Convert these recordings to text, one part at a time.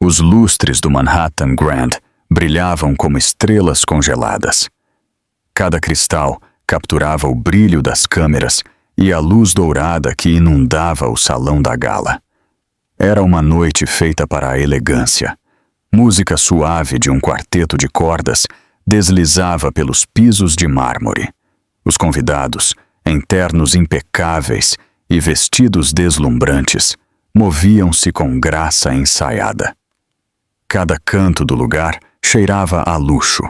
Os lustres do Manhattan Grand brilhavam como estrelas congeladas. Cada cristal capturava o brilho das câmeras e a luz dourada que inundava o salão da gala. Era uma noite feita para a elegância. Música suave de um quarteto de cordas deslizava pelos pisos de mármore. Os convidados, em ternos impecáveis e vestidos deslumbrantes, moviam-se com graça ensaiada. Cada canto do lugar cheirava a luxo,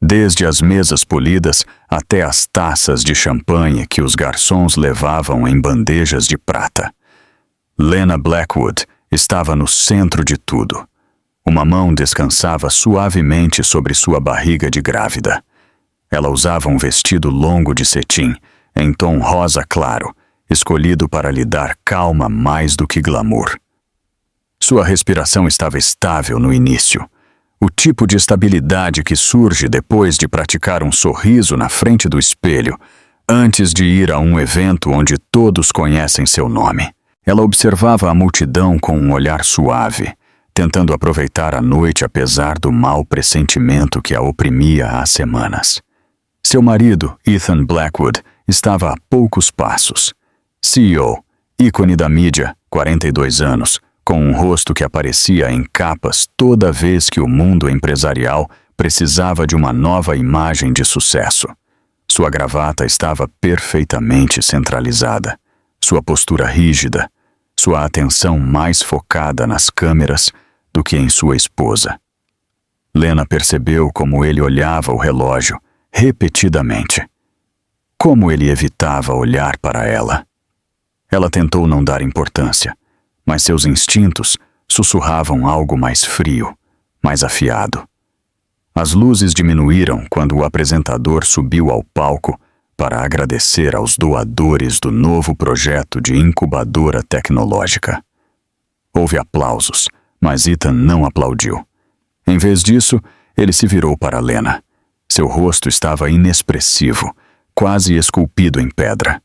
desde as mesas polidas até as taças de champanhe que os garçons levavam em bandejas de prata. Lena Blackwood estava no centro de tudo. Uma mão descansava suavemente sobre sua barriga de grávida. Ela usava um vestido longo de cetim, em tom rosa claro, escolhido para lhe dar calma mais do que glamour. Sua respiração estava estável no início. O tipo de estabilidade que surge depois de praticar um sorriso na frente do espelho, antes de ir a um evento onde todos conhecem seu nome. Ela observava a multidão com um olhar suave, tentando aproveitar a noite apesar do mau pressentimento que a oprimia há semanas. Seu marido, Ethan Blackwood, estava a poucos passos. CEO, ícone da mídia, 42 anos, com um rosto que aparecia em capas toda vez que o mundo empresarial precisava de uma nova imagem de sucesso. Sua gravata estava perfeitamente centralizada, sua postura rígida, sua atenção mais focada nas câmeras do que em sua esposa. Lena percebeu como ele olhava o relógio repetidamente. Como ele evitava olhar para ela. Ela tentou não dar importância, mas seus instintos sussurravam algo mais frio, mais afiado. As luzes diminuíram quando o apresentador subiu ao palco para agradecer aos doadores do novo projeto de incubadora tecnológica. Houve aplausos, mas Ethan não aplaudiu. Em vez disso, ele se virou para Lena. Seu rosto estava inexpressivo, quase esculpido em pedra.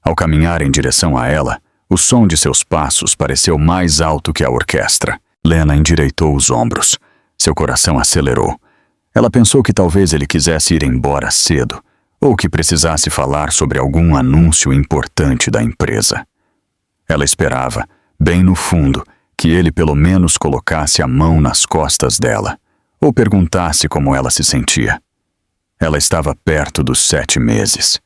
Ao caminhar em direção a ela, o som de seus passos pareceu mais alto que a orquestra. Lena endireitou os ombros. Seu coração acelerou. Ela pensou que talvez ele quisesse ir embora cedo, ou que precisasse falar sobre algum anúncio importante da empresa. Ela esperava, bem no fundo, que ele pelo menos colocasse a mão nas costas dela, ou perguntasse como ela se sentia. Ela estava perto dos 7 meses.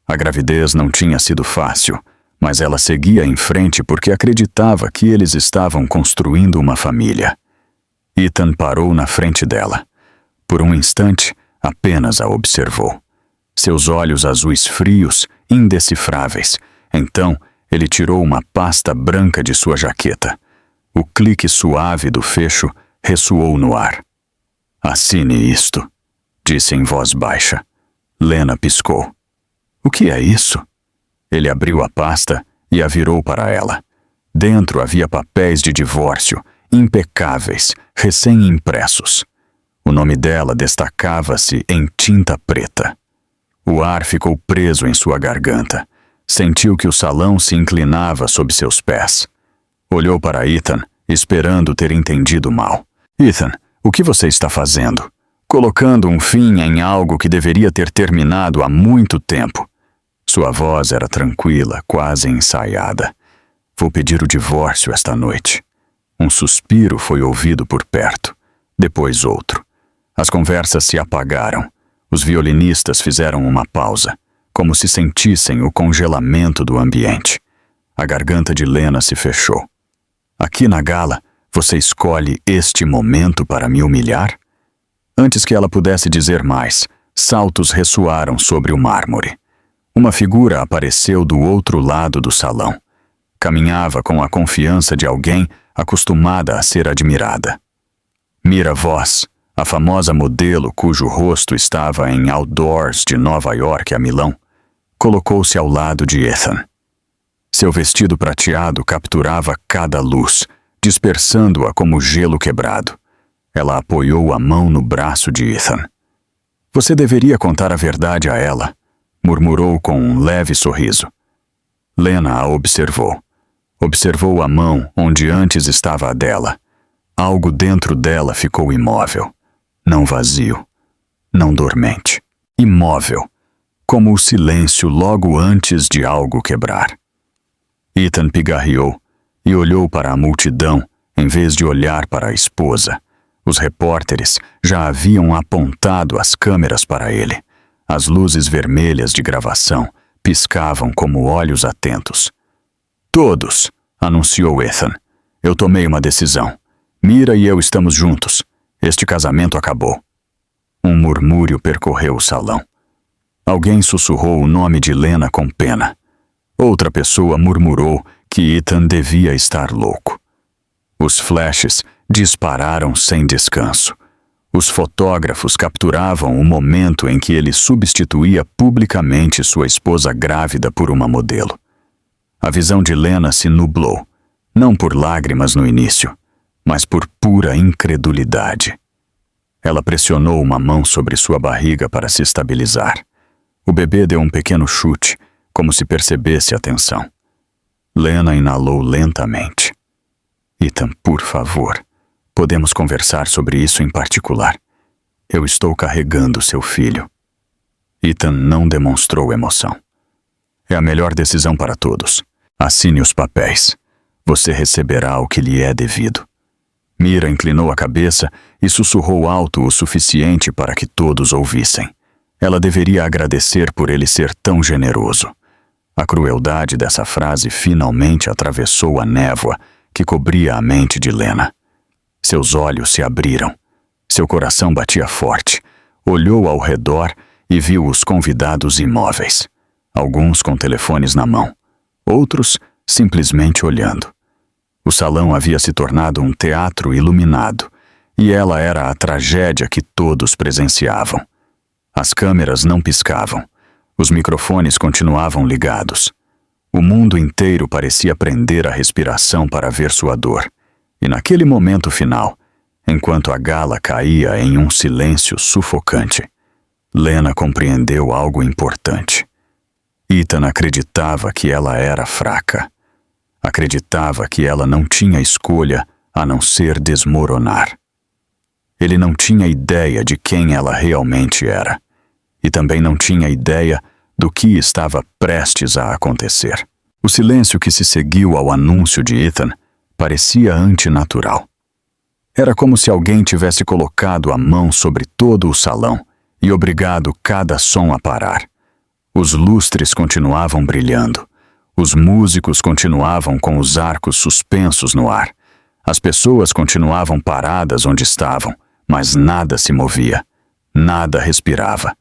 A gravidez não tinha sido fácil, mas ela seguia em frente porque acreditava que eles estavam construindo uma família. Ethan parou na frente dela. Por um instante, apenas a observou. Seus olhos azuis frios, indecifráveis. Então, ele tirou uma pasta branca de sua jaqueta. O clique suave do fecho ressoou no ar. "Assine isto", disse em voz baixa. Lena piscou. "O que é isso?" Ele abriu a pasta e a virou para ela. Dentro havia papéis de divórcio, impecáveis, recém-impressos. O nome dela destacava-se em tinta preta. O ar ficou preso em sua garganta. Sentiu que o salão se inclinava sob seus pés. Olhou para Ethan, esperando ter entendido mal. "Ethan, o que você está fazendo? Colocando um fim em algo que deveria ter terminado há muito tempo." Sua voz era tranquila, quase ensaiada. "Vou pedir o divórcio esta noite." Um suspiro foi ouvido por perto, depois outro. As conversas se apagaram. Os violinistas fizeram uma pausa, como se sentissem o congelamento do ambiente. A garganta de Lena se fechou. "Aqui na gala, você escolhe este momento para me humilhar?" Antes que ela pudesse dizer mais, saltos ressoaram sobre o mármore. Uma figura apareceu do outro lado do salão. Caminhava com a confiança de alguém acostumada a ser admirada. Mira Voss, a famosa modelo cujo rosto estava em outdoors de Nova York a Milão, colocou-se ao lado de Ethan. Seu vestido prateado capturava cada luz, dispersando-a como gelo quebrado. Ela apoiou a mão no braço de Ethan. "Você deveria contar a verdade a ela", murmurou com um leve sorriso. Lena a observou. Observou a mão onde antes estava a dela. Algo dentro dela ficou imóvel, não vazio, não dormente. Imóvel, como o silêncio logo antes de algo quebrar. Ethan pigarreou e olhou para a multidão em vez de olhar para a esposa. Os repórteres já haviam apontado as câmeras para ele. As luzes vermelhas de gravação piscavam como olhos atentos. "Todos", anunciou Ethan. "Eu tomei uma decisão. Mira e eu estamos juntos. Este casamento acabou." Um murmúrio percorreu o salão. Alguém sussurrou o nome de Lena com pena. Outra pessoa murmurou que Ethan devia estar louco. Os flashes dispararam sem descanso. Os fotógrafos capturavam o momento em que ele substituía publicamente sua esposa grávida por uma modelo. A visão de Lena se nublou, não por lágrimas no início, mas por pura incredulidade. Ela pressionou uma mão sobre sua barriga para se estabilizar. O bebê deu um pequeno chute, como se percebesse a tensão. Lena inalou lentamente. "Ethan, por favor, podemos conversar sobre isso em particular. Eu estou carregando seu filho." Ethan não demonstrou emoção. "É a melhor decisão para todos. Assine os papéis. Você receberá o que lhe é devido." Mira inclinou a cabeça e sussurrou alto o suficiente para que todos ouvissem. Ela deveria agradecer por ele ser tão generoso. A crueldade dessa frase finalmente atravessou a névoa que cobria a mente de Lena. Seus olhos se abriram. Seu coração batia forte. Olhou ao redor e viu os convidados imóveis. Alguns com telefones na mão. Outros simplesmente olhando. O salão havia se tornado um teatro iluminado, e ela era a tragédia que todos presenciavam. As câmeras não piscavam. Os microfones continuavam ligados. O mundo inteiro parecia prender a respiração para ver sua dor. E naquele momento final, enquanto a gala caía em um silêncio sufocante, Lena compreendeu algo importante. Ethan acreditava que ela era fraca. Acreditava que ela não tinha escolha a não ser desmoronar. Ele não tinha ideia de quem ela realmente era. E também não tinha ideia do que estava prestes a acontecer. O silêncio que se seguiu ao anúncio de Ethan parecia antinatural. Era como se alguém tivesse colocado a mão sobre todo o salão e obrigado cada som a parar. Os lustres continuavam brilhando. Os músicos continuavam com os arcos suspensos no ar. As pessoas continuavam paradas onde estavam, mas nada se movia, nada respirava.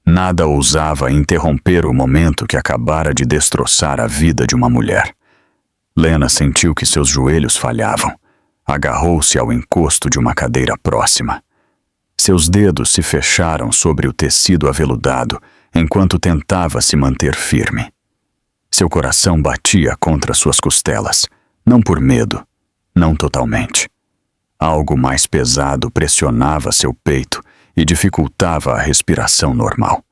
Nada ousava interromper o momento que acabara de destroçar a vida de uma mulher. Lena sentiu que seus joelhos falhavam. Agarrou-se ao encosto de uma cadeira próxima. Seus dedos se fecharam sobre o tecido aveludado enquanto tentava se manter firme. Seu coração batia contra suas costelas, não por medo, não totalmente. Algo mais pesado pressionava seu peito e dificultava a respiração normal.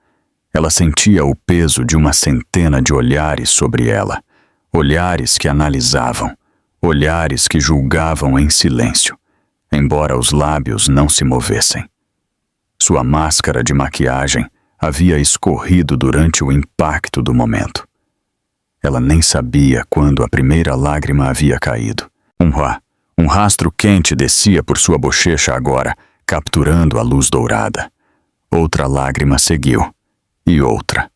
Ela sentia o peso de uma centena de olhares sobre ela, olhares que analisavam, olhares que julgavam em silêncio, embora os lábios não se movessem. Sua máscara de maquiagem havia escorrido durante o impacto do momento. Ela nem sabia quando a primeira lágrima havia caído. Um rastro quente descia por sua bochecha agora, capturando a luz dourada. Outra lágrima seguiu, e outra.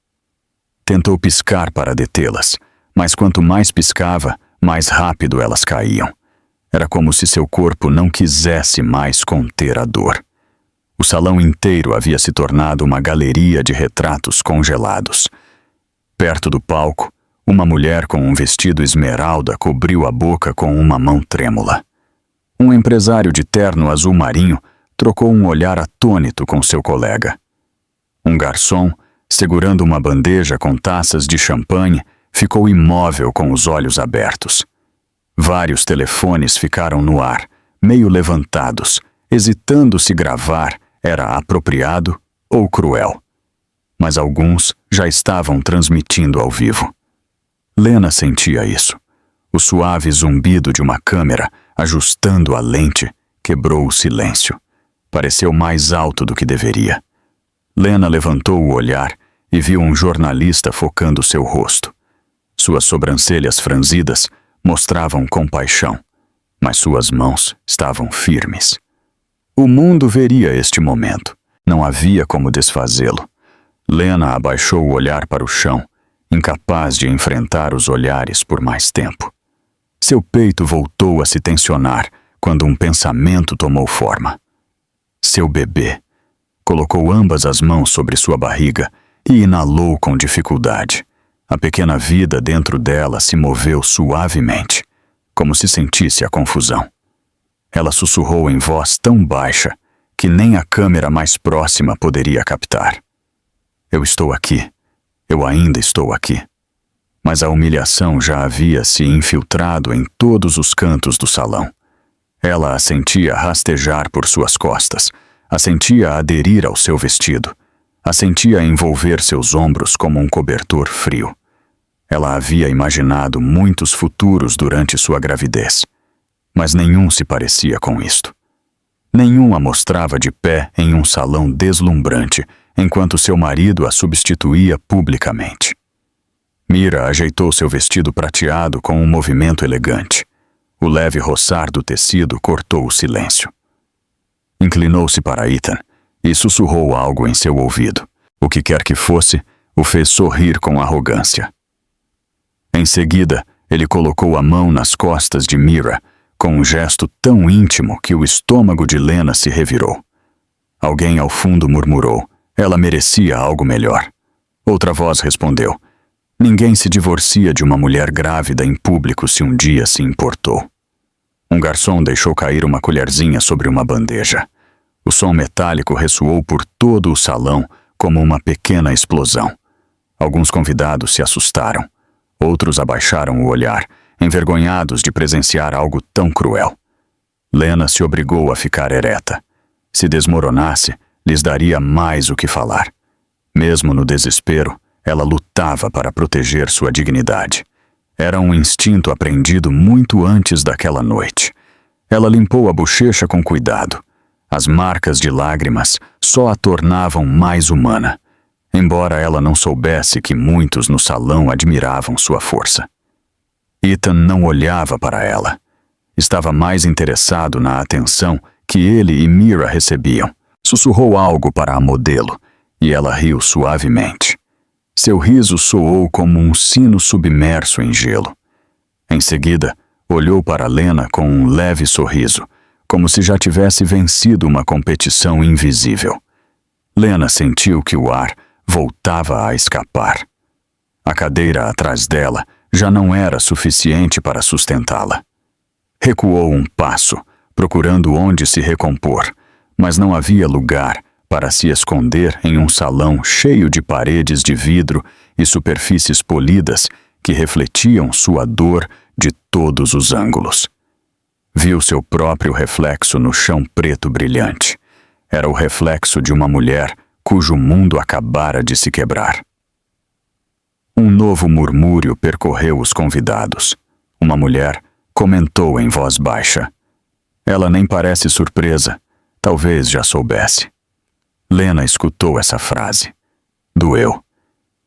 Tentou piscar para detê-las, mas quanto mais piscava, mais rápido elas caíam. Era como se seu corpo não quisesse mais conter a dor. O salão inteiro havia se tornado uma galeria de retratos congelados. Perto do palco, uma mulher com um vestido esmeralda cobriu a boca com uma mão trêmula. Um empresário de terno azul marinho trocou um olhar atônito com seu colega. Um garçom, segurando uma bandeja com taças de champanhe, ficou imóvel com os olhos abertos. Vários telefones ficaram no ar, meio levantados, hesitando se gravar era apropriado ou cruel. Mas alguns já estavam transmitindo ao vivo. Lena sentia isso. O suave zumbido de uma câmera ajustando a lente quebrou o silêncio. Pareceu mais alto do que deveria. Lena levantou o olhar e viu um jornalista focando seu rosto. Suas sobrancelhas franzidas mostravam compaixão, mas suas mãos estavam firmes. O mundo veria este momento. Não havia como desfazê-lo. Lena abaixou o olhar para o chão, incapaz de enfrentar os olhares por mais tempo. Seu peito voltou a se tensionar quando um pensamento tomou forma. Seu bebê. Colocou ambas as mãos sobre sua barriga e inalou com dificuldade. A pequena vida dentro dela se moveu suavemente, como se sentisse a confusão. Ela sussurrou em voz tão baixa que nem a câmera mais próxima poderia captar. Eu estou aqui. Eu ainda estou aqui. Mas a humilhação já havia se infiltrado em todos os cantos do salão. Ela a sentia rastejar por suas costas, a sentia aderir ao seu vestido, a sentia envolver seus ombros como um cobertor frio. Ela havia imaginado muitos futuros durante sua gravidez, mas nenhum se parecia com isto. Nenhum a mostrava de pé em um salão deslumbrante, enquanto seu marido a substituía publicamente. Mira ajeitou seu vestido prateado com um movimento elegante. O leve roçar do tecido cortou o silêncio. Inclinou-se para Ethan e sussurrou algo em seu ouvido. O que quer que fosse, o fez sorrir com arrogância. Em seguida, ele colocou a mão nas costas de Mira, com um gesto tão íntimo que o estômago de Lena se revirou. Alguém ao fundo murmurou: ela merecia algo melhor. Outra voz respondeu: ninguém se divorcia de uma mulher grávida em público se um dia se importou. Um garçom deixou cair uma colherzinha sobre uma bandeja. O som metálico ressoou por todo o salão como uma pequena explosão. Alguns convidados se assustaram. Outros abaixaram o olhar, envergonhados de presenciar algo tão cruel. Lena se obrigou a ficar ereta. Se desmoronasse, lhes daria mais o que falar. Mesmo no desespero, ela lutava para proteger sua dignidade. Era um instinto aprendido muito antes daquela noite. Ela limpou a bochecha com cuidado. As marcas de lágrimas só a tornavam mais humana, embora ela não soubesse que muitos no salão admiravam sua força. Ethan não olhava para ela. Estava mais interessado na atenção que ele e Mira recebiam. Sussurrou algo para a modelo, e ela riu suavemente. Seu riso soou como um sino submerso em gelo. Em seguida, olhou para Lena com um leve sorriso, como se já tivesse vencido uma competição invisível. Lena sentiu que o ar voltava a escapar. A cadeira atrás dela já não era suficiente para sustentá-la. Recuou um passo, procurando onde se recompor, mas não havia lugar para se esconder em um salão cheio de paredes de vidro e superfícies polidas que refletiam sua dor de todos os ângulos. Viu seu próprio reflexo no chão preto brilhante. Era o reflexo de uma mulher cujo mundo acabara de se quebrar. Um novo murmúrio percorreu os convidados. Uma mulher comentou em voz baixa: ela nem parece surpresa, talvez já soubesse. Lena escutou essa frase. Doeu.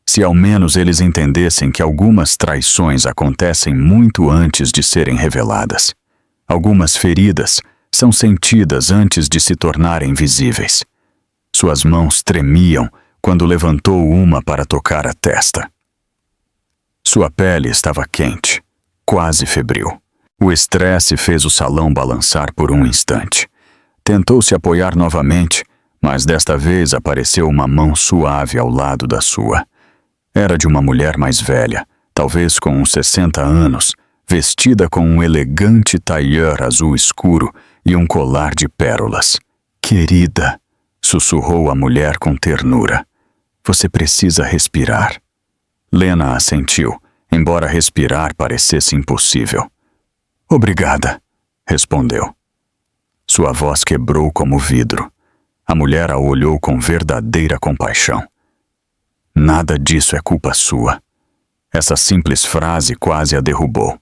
Se ao menos eles entendessem que algumas traições acontecem muito antes de serem reveladas. Algumas feridas são sentidas antes de se tornarem visíveis. Suas mãos tremiam quando levantou uma para tocar a testa. Sua pele estava quente, quase febril. O estresse fez o salão balançar por um instante. Tentou se apoiar novamente, mas desta vez apareceu uma mão suave ao lado da sua. Era de uma mulher mais velha, talvez com uns 60 anos, vestida com um elegante tailleur azul escuro e um colar de pérolas. Querida, sussurrou a mulher com ternura. Você precisa respirar. Lena assentiu, embora respirar parecesse impossível. Obrigada, respondeu. Sua voz quebrou como vidro. A mulher a olhou com verdadeira compaixão. Nada disso é culpa sua. Essa simples frase quase a derrubou.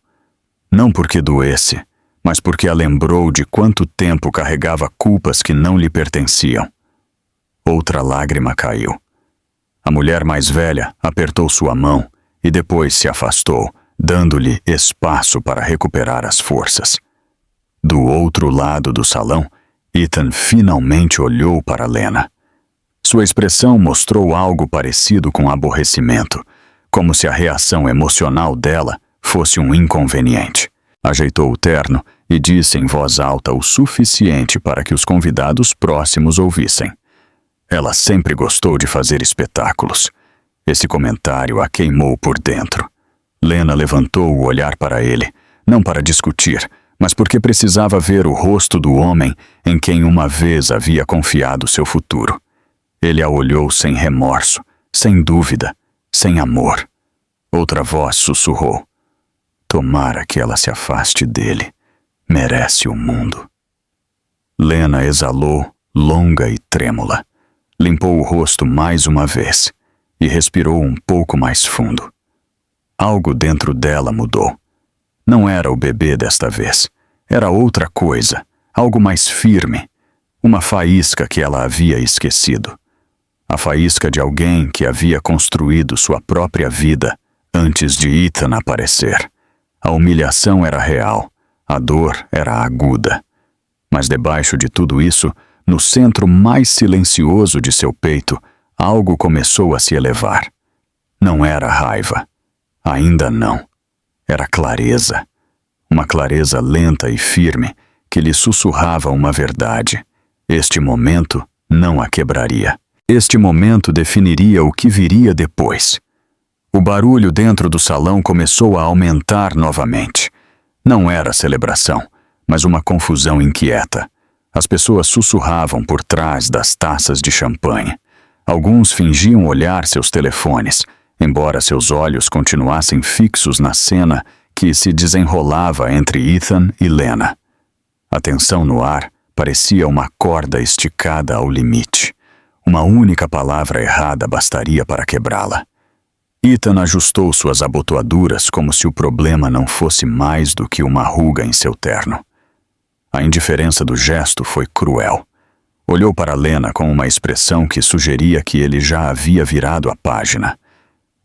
Não porque doesse, mas porque a lembrou de quanto tempo carregava culpas que não lhe pertenciam. Outra lágrima caiu. A mulher mais velha apertou sua mão e depois se afastou, dando-lhe espaço para recuperar as forças. Do outro lado do salão, Ethan finalmente olhou para Lena. Sua expressão mostrou algo parecido com aborrecimento, como se a reação emocional dela fosse um inconveniente. Ajeitou o terno e disse em voz alta o suficiente para que os convidados próximos ouvissem. Ela sempre gostou de fazer espetáculos. Esse comentário a queimou por dentro. Lena levantou o olhar para ele, não para discutir, mas porque precisava ver o rosto do homem em quem uma vez havia confiado seu futuro. Ele a olhou sem remorso, sem dúvida, sem amor. Outra voz sussurrou. Tomara que ela se afaste dele. Merece o mundo. Lena exalou, longa e trêmula. Limpou o rosto mais uma vez e respirou um pouco mais fundo. Algo dentro dela mudou. Não era o bebê desta vez. Era outra coisa, algo mais firme. Uma faísca que ela havia esquecido. A faísca de alguém que havia construído sua própria vida antes de Ethan aparecer. A humilhação era real, a dor era aguda. Mas debaixo de tudo isso, no centro mais silencioso de seu peito, algo começou a se elevar. Não era raiva. Ainda não. Era clareza. Uma clareza lenta e firme que lhe sussurrava uma verdade. Este momento não a quebraria. Este momento definiria o que viria depois. O barulho dentro do salão começou a aumentar novamente. Não era celebração, mas uma confusão inquieta. As pessoas sussurravam por trás das taças de champanhe. Alguns fingiam olhar seus telefones, embora seus olhos continuassem fixos na cena que se desenrolava entre Ethan e Lena. A tensão no ar parecia uma corda esticada ao limite. Uma única palavra errada bastaria para quebrá-la. Ethan ajustou suas abotoaduras como se o problema não fosse mais do que uma ruga em seu terno. A indiferença do gesto foi cruel. Olhou para Lena com uma expressão que sugeria que ele já havia virado a página.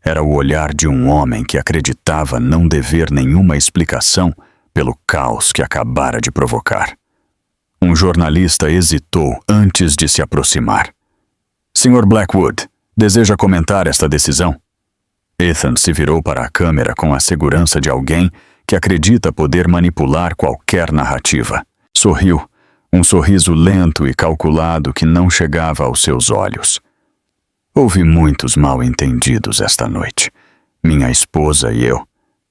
Era o olhar de um homem que acreditava não dever nenhuma explicação pelo caos que acabara de provocar. Um jornalista hesitou antes de se aproximar. Sr. Blackwood, deseja comentar esta decisão? Ethan se virou para a câmera com a segurança de alguém que acredita poder manipular qualquer narrativa. Sorriu, um sorriso lento e calculado que não chegava aos seus olhos. Houve muitos mal-entendidos esta noite. Minha esposa e eu.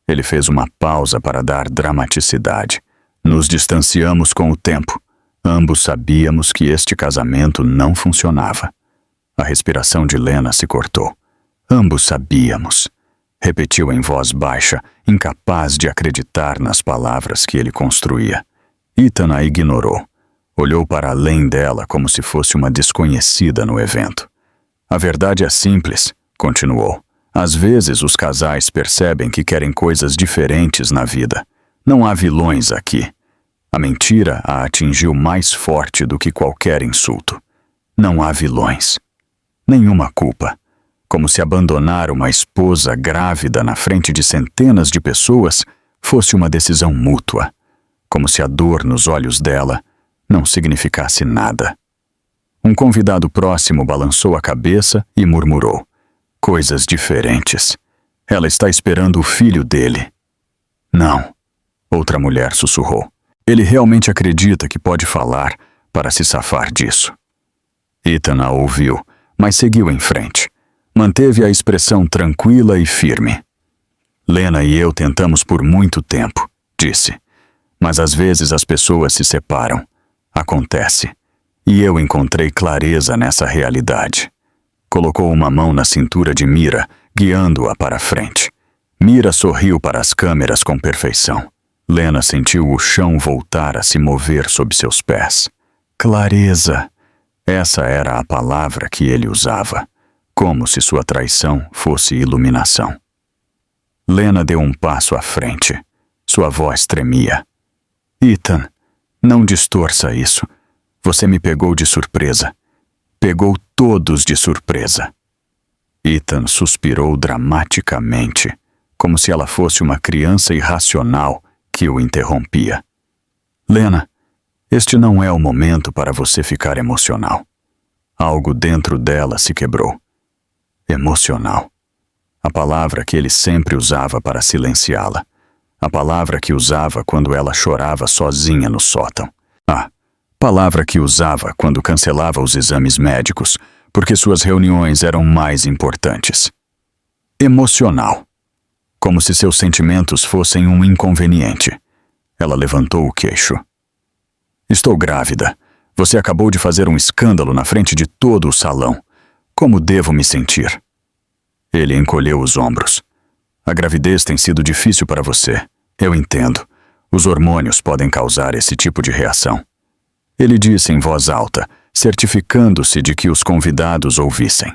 Ele fez uma pausa para dar dramaticidade. Nos distanciamos com o tempo. Ambos sabíamos que este casamento não funcionava. A respiração de Lena se cortou. Ambos sabíamos. Repetiu em voz baixa, incapaz de acreditar nas palavras que ele construía. Ethan a ignorou. Olhou para além dela como se fosse uma desconhecida no evento. A verdade é simples, continuou. Às vezes os casais percebem que querem coisas diferentes na vida. Não há vilões aqui. A mentira a atingiu mais forte do que qualquer insulto. Não há vilões. Nenhuma culpa. Como se abandonar uma esposa grávida na frente de centenas de pessoas fosse uma decisão mútua. Como se a dor nos olhos dela não significasse nada. Um convidado próximo balançou a cabeça e murmurou. Coisas diferentes. Ela está esperando o filho dele. Não. Outra mulher sussurrou. Ele realmente acredita que pode falar para se safar disso. Ethan a ouviu, mas seguiu em frente. Manteve a expressão tranquila e firme. Lena e eu tentamos por muito tempo, disse. Mas às vezes as pessoas se separam. Acontece. E eu encontrei clareza nessa realidade. Colocou uma mão na cintura de Mira, guiando-a para a frente. Mira sorriu para as câmeras com perfeição. Lena sentiu o chão voltar a se mover sob seus pés. Clareza. Essa era a palavra que ele usava, como se sua traição fosse iluminação. Lena deu um passo à frente. Sua voz tremia. Ethan, não distorça isso. Você me pegou de surpresa. Pegou todos de surpresa. Ethan suspirou dramaticamente, como se ela fosse uma criança irracional que o interrompia. Lena, este não é o momento para você ficar emocional. Algo dentro dela se quebrou. Emocional. A palavra que ele sempre usava para silenciá-la. A palavra que usava quando ela chorava sozinha no sótão. A palavra que usava quando cancelava os exames médicos, porque suas reuniões eram mais importantes. Emocional. Como se seus sentimentos fossem um inconveniente. Ela levantou o queixo. Estou grávida. Você acabou de fazer um escândalo na frente de todo o salão. Como devo me sentir? Ele encolheu os ombros. A gravidez tem sido difícil para você. Eu entendo. Os hormônios podem causar esse tipo de reação. Ele disse em voz alta, certificando-se de que os convidados ouvissem.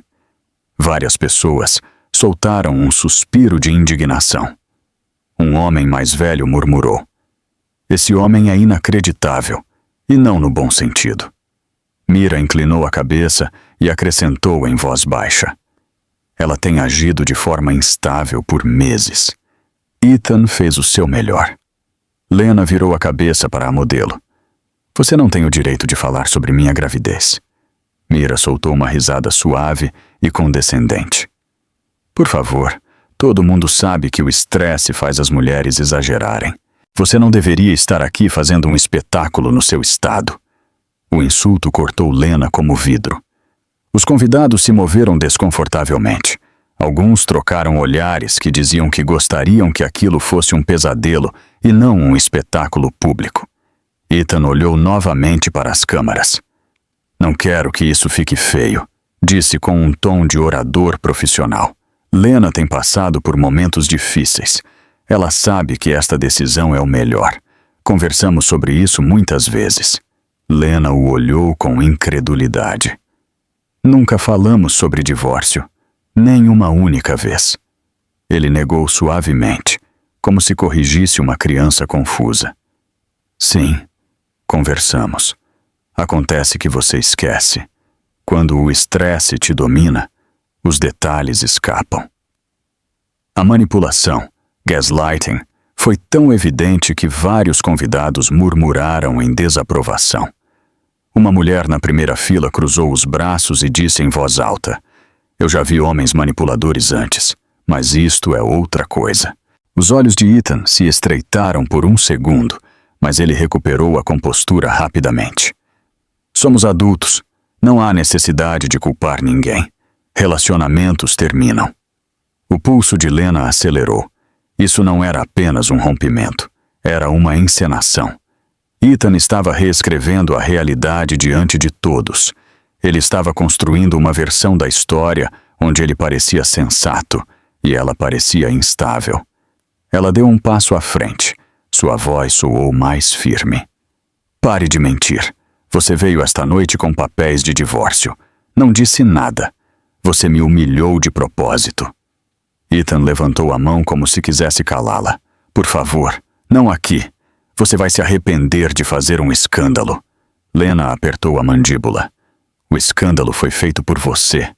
Várias pessoas soltaram um suspiro de indignação. Um homem mais velho murmurou. Esse homem é inacreditável, e não no bom sentido. Mira inclinou a cabeça e acrescentou em voz baixa. Ela tem agido de forma instável por meses. Ethan fez o seu melhor. Lena virou a cabeça para a modelo. Você não tem o direito de falar sobre minha gravidez. Mira soltou uma risada suave e condescendente. Por favor, todo mundo sabe que o estresse faz as mulheres exagerarem. Você não deveria estar aqui fazendo um espetáculo no seu estado. O insulto cortou Lena como vidro. Os convidados se moveram desconfortavelmente. Alguns trocaram olhares que diziam que gostariam que aquilo fosse um pesadelo e não um espetáculo público. Ethan olhou novamente para as câmaras. Não quero que isso fique feio, disse com um tom de orador profissional. Lena tem passado por momentos difíceis. Ela sabe que esta decisão é o melhor. Conversamos sobre isso muitas vezes. Lena o olhou com incredulidade. Nunca falamos sobre divórcio. Nem uma única vez. Ele negou suavemente, como se corrigisse uma criança confusa. Sim, conversamos. Acontece que você esquece. Quando o estresse te domina, os detalhes escapam. A manipulação, gaslighting, foi tão evidente que vários convidados murmuraram em desaprovação. Uma mulher na primeira fila cruzou os braços e disse em voz alta: Eu já vi homens manipuladores antes, mas isto é outra coisa. Os olhos de Ethan se estreitaram por um segundo, mas ele recuperou a compostura rapidamente. Somos adultos. Não há necessidade de culpar ninguém. Relacionamentos terminam. O pulso de Lena acelerou. Isso não era apenas um rompimento. Era uma encenação. Ethan estava reescrevendo a realidade diante de todos. Ele estava construindo uma versão da história onde ele parecia sensato e ela parecia instável. Ela deu um passo à frente. Sua voz soou mais firme. Pare de mentir. Você veio esta noite com papéis de divórcio. Não disse nada. Você me humilhou de propósito. Ethan levantou a mão como se quisesse calá-la. Por favor, não aqui. Você vai se arrepender de fazer um escândalo. Lena apertou a mandíbula. O escândalo foi feito por você.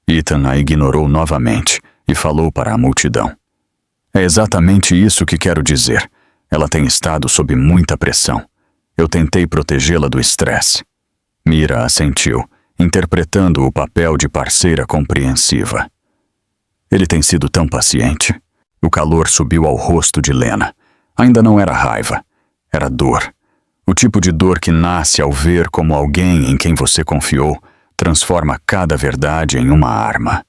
Ethan a ignorou novamente e falou para a multidão. É exatamente isso que quero dizer. Ela tem estado sob muita pressão. Eu tentei protegê-la do estresse. Mira assentiu, interpretando o papel de parceira compreensiva. Ele tem sido tão paciente. O calor subiu ao rosto de Lena. Ainda não era raiva. Era dor. O tipo de dor que nasce ao ver como alguém em quem você confiou transforma cada verdade em uma arma.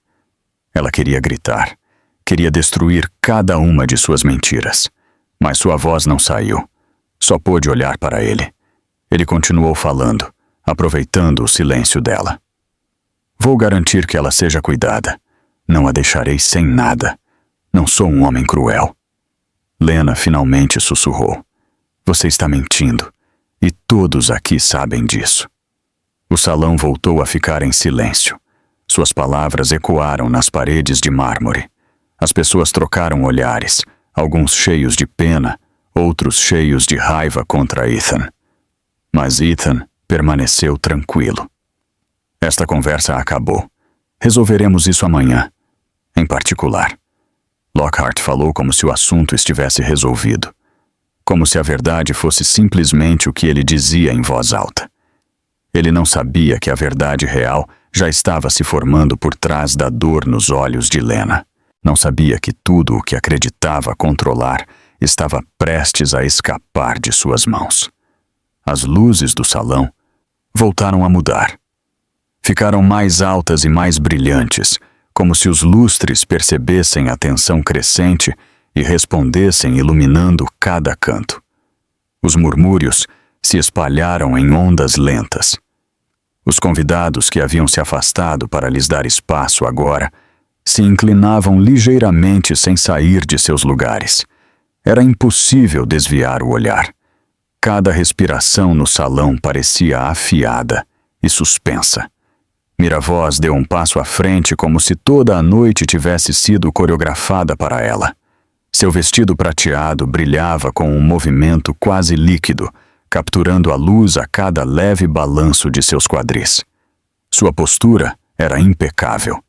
Ela queria gritar. Queria destruir cada uma de suas mentiras. Mas sua voz não saiu. Só pôde olhar para ele. Ele continuou falando, aproveitando o silêncio dela. Vou garantir que ela seja cuidada. Não a deixarei sem nada. Não sou um homem cruel. Lena finalmente sussurrou. Você está mentindo. E todos aqui sabem disso. O salão voltou a ficar em silêncio. Suas palavras ecoaram nas paredes de mármore. As pessoas trocaram olhares, alguns cheios de pena, outros cheios de raiva contra Ethan. Mas Ethan permaneceu tranquilo. Esta conversa acabou. Resolveremos isso amanhã. Em particular. Lockhart falou como se o assunto estivesse resolvido. Como se a verdade fosse simplesmente o que ele dizia em voz alta. Ele não sabia que a verdade real já estava se formando por trás da dor nos olhos de Lena. Não sabia que tudo o que acreditava controlar estava prestes a escapar de suas mãos. As luzes do salão voltaram a mudar. Ficaram mais altas e mais brilhantes, como se os lustres percebessem a tensão crescente e respondessem iluminando cada canto. Os murmúrios se espalharam em ondas lentas. Os convidados que haviam se afastado para lhes dar espaço agora se inclinavam ligeiramente sem sair de seus lugares. Era impossível desviar o olhar. Cada respiração no salão parecia afiada e suspensa. Miravoz deu um passo à frente como se toda a noite tivesse sido coreografada para ela. Seu vestido prateado brilhava com um movimento quase líquido, capturando a luz a cada leve balanço de seus quadris. Sua postura era impecável.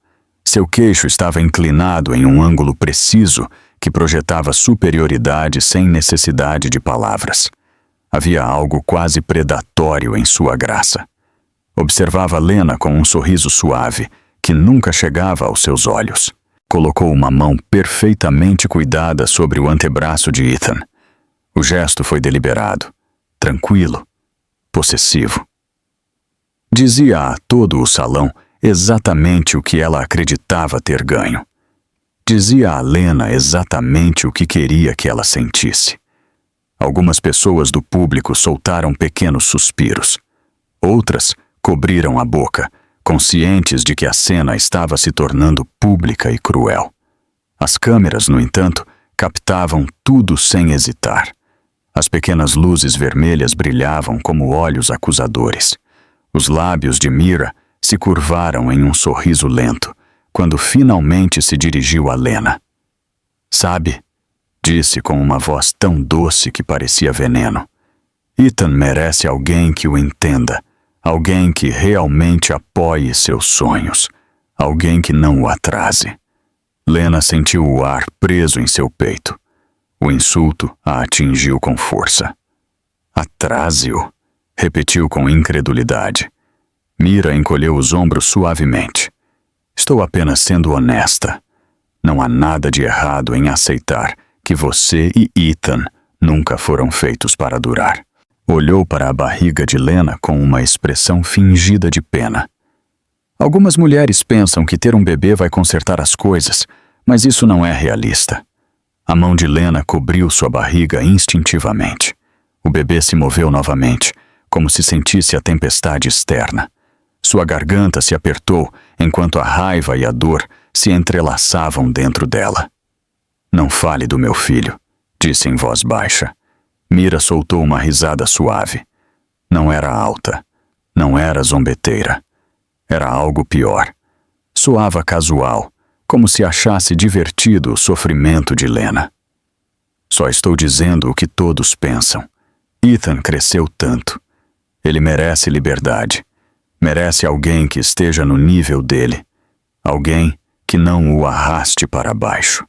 Seu queixo estava inclinado em um ângulo preciso que projetava superioridade sem necessidade de palavras. Havia algo quase predatório em sua graça. Observava Lena com um sorriso suave, que nunca chegava aos seus olhos. Colocou uma mão perfeitamente cuidada sobre o antebraço de Ethan. O gesto foi deliberado, tranquilo, possessivo. Dizia a todo o salão exatamente o que ela acreditava ter ganho. Dizia a Lena exatamente o que queria que ela sentisse. Algumas pessoas do público soltaram pequenos suspiros. Outras cobriram a boca, conscientes de que a cena estava se tornando pública e cruel. As câmeras, no entanto, captavam tudo sem hesitar. As pequenas luzes vermelhas brilhavam como olhos acusadores. Os lábios de Mira se curvaram em um sorriso lento, quando finalmente se dirigiu a Lena. "Sabe?", disse com uma voz tão doce que parecia veneno. "Ethan merece alguém que o entenda. Alguém que realmente apoie seus sonhos. Alguém que não o atrase." Lena sentiu o ar preso em seu peito. O insulto a atingiu com força. "Atrase-o", repetiu com incredulidade. Mira encolheu os ombros suavemente. "Estou apenas sendo honesta. Não há nada de errado em aceitar que você e Ethan nunca foram feitos para durar." Olhou para a barriga de Lena com uma expressão fingida de pena. "Algumas mulheres pensam que ter um bebê vai consertar as coisas, mas isso não é realista." A mão de Lena cobriu sua barriga instintivamente. O bebê se moveu novamente, como se sentisse a tempestade externa. Sua garganta se apertou enquanto a raiva e a dor se entrelaçavam dentro dela. "Não fale do meu filho", disse em voz baixa. Mira soltou uma risada suave. Não era alta. Não era zombeteira. Era algo pior. Soava casual, como se achasse divertido o sofrimento de Lena. "Só estou dizendo o que todos pensam. Ethan cresceu tanto. Ele merece liberdade. Merece alguém que esteja no nível dele. Alguém que não o arraste para baixo."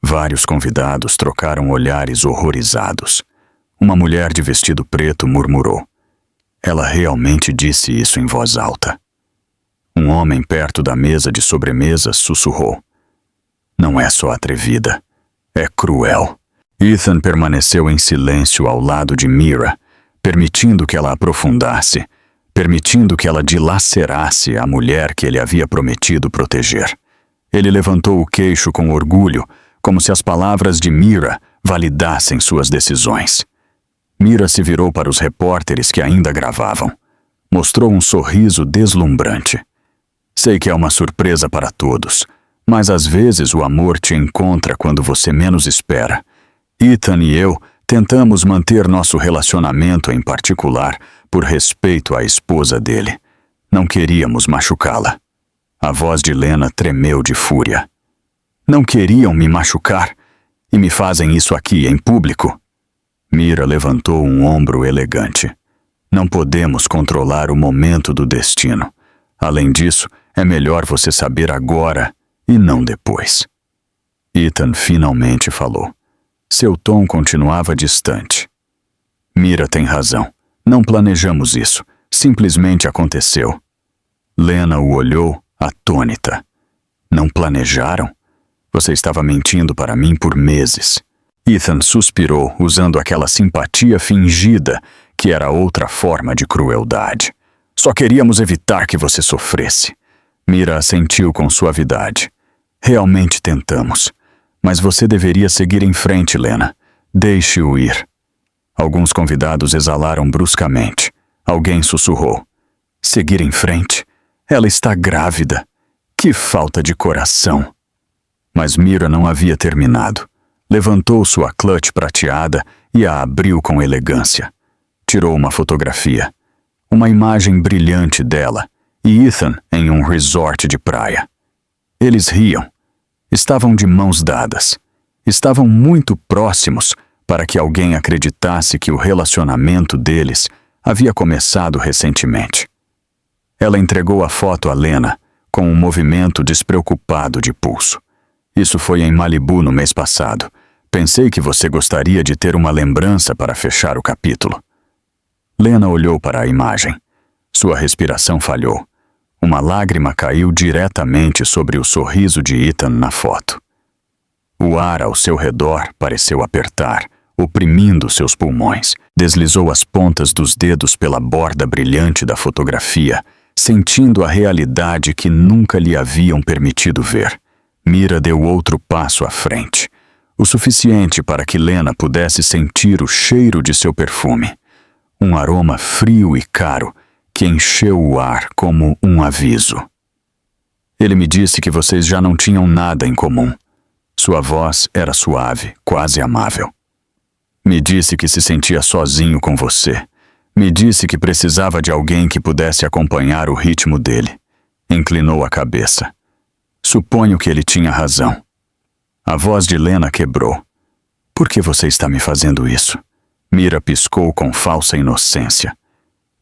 Vários convidados trocaram olhares horrorizados. Uma mulher de vestido preto murmurou. Ela realmente disse isso em voz alta. Um homem perto da mesa de sobremesa sussurrou. "Não é só atrevida, é cruel." Ethan permaneceu em silêncio ao lado de Mira, permitindo que ela aprofundasse, permitindo que ela dilacerasse a mulher que ele havia prometido proteger. Ele levantou o queixo com orgulho, como se as palavras de Mira validassem suas decisões. Mira se virou para os repórteres que ainda gravavam. Mostrou um sorriso deslumbrante. "Sei que é uma surpresa para todos, mas às vezes o amor te encontra quando você menos espera. Ethan e eu tentamos manter nosso relacionamento em particular por respeito à esposa dele. Não queríamos machucá-la." A voz de Lena tremeu de fúria. "Não queriam me machucar. e me fazem isso aqui em público. Mira levantou um ombro elegante. Não podemos controlar o momento do destino. Além disso, é melhor você saber agora e não depois. Ethan finalmente falou. Seu tom continuava distante. Mira tem razão. Não planejamos isso. Simplesmente aconteceu. Lena o olhou, atônita. Não planejaram? Você estava mentindo para mim por meses. Ethan suspirou, usando aquela simpatia fingida, que era outra forma de crueldade. Só queríamos evitar que você sofresse. Mira assentiu com suavidade. Realmente tentamos. Mas você deveria seguir em frente, Lena. Deixe-o ir. Alguns convidados exalaram bruscamente. Alguém sussurrou. Seguir em frente? Ela está grávida. Que falta de coração. Mas Mira não havia terminado. Levantou sua clutch prateada e a abriu com elegância. Tirou uma fotografia. Uma imagem brilhante dela e Ethan em um resort de praia. Eles riam. Estavam de mãos dadas. Estavam muito próximos para que alguém acreditasse que o relacionamento deles havia começado recentemente. Ela entregou a foto a Lena com um movimento despreocupado de pulso. Isso foi em Malibu no mês passado. Pensei que você gostaria de ter uma lembrança para fechar o capítulo. Lena olhou para a imagem. Sua respiração falhou. Uma lágrima caiu diretamente sobre o sorriso de Ethan na foto. O ar ao seu redor pareceu apertar, oprimindo seus pulmões. Deslizou as pontas dos dedos pela borda brilhante da fotografia, sentindo a realidade que nunca lhe haviam permitido ver. Mira deu outro passo à frente, o suficiente para que Lena pudesse sentir o cheiro de seu perfume. Um aroma frio e caro que encheu o ar como um aviso. Ele me disse que vocês já não tinham nada em comum. Sua voz era suave, quase amável. Me disse que se sentia sozinho com você. Me disse que precisava de alguém que pudesse acompanhar o ritmo dele. Inclinou a cabeça. Suponho que ele tinha razão. A voz de Lena quebrou. Por que você está me fazendo isso? Mira piscou com falsa inocência.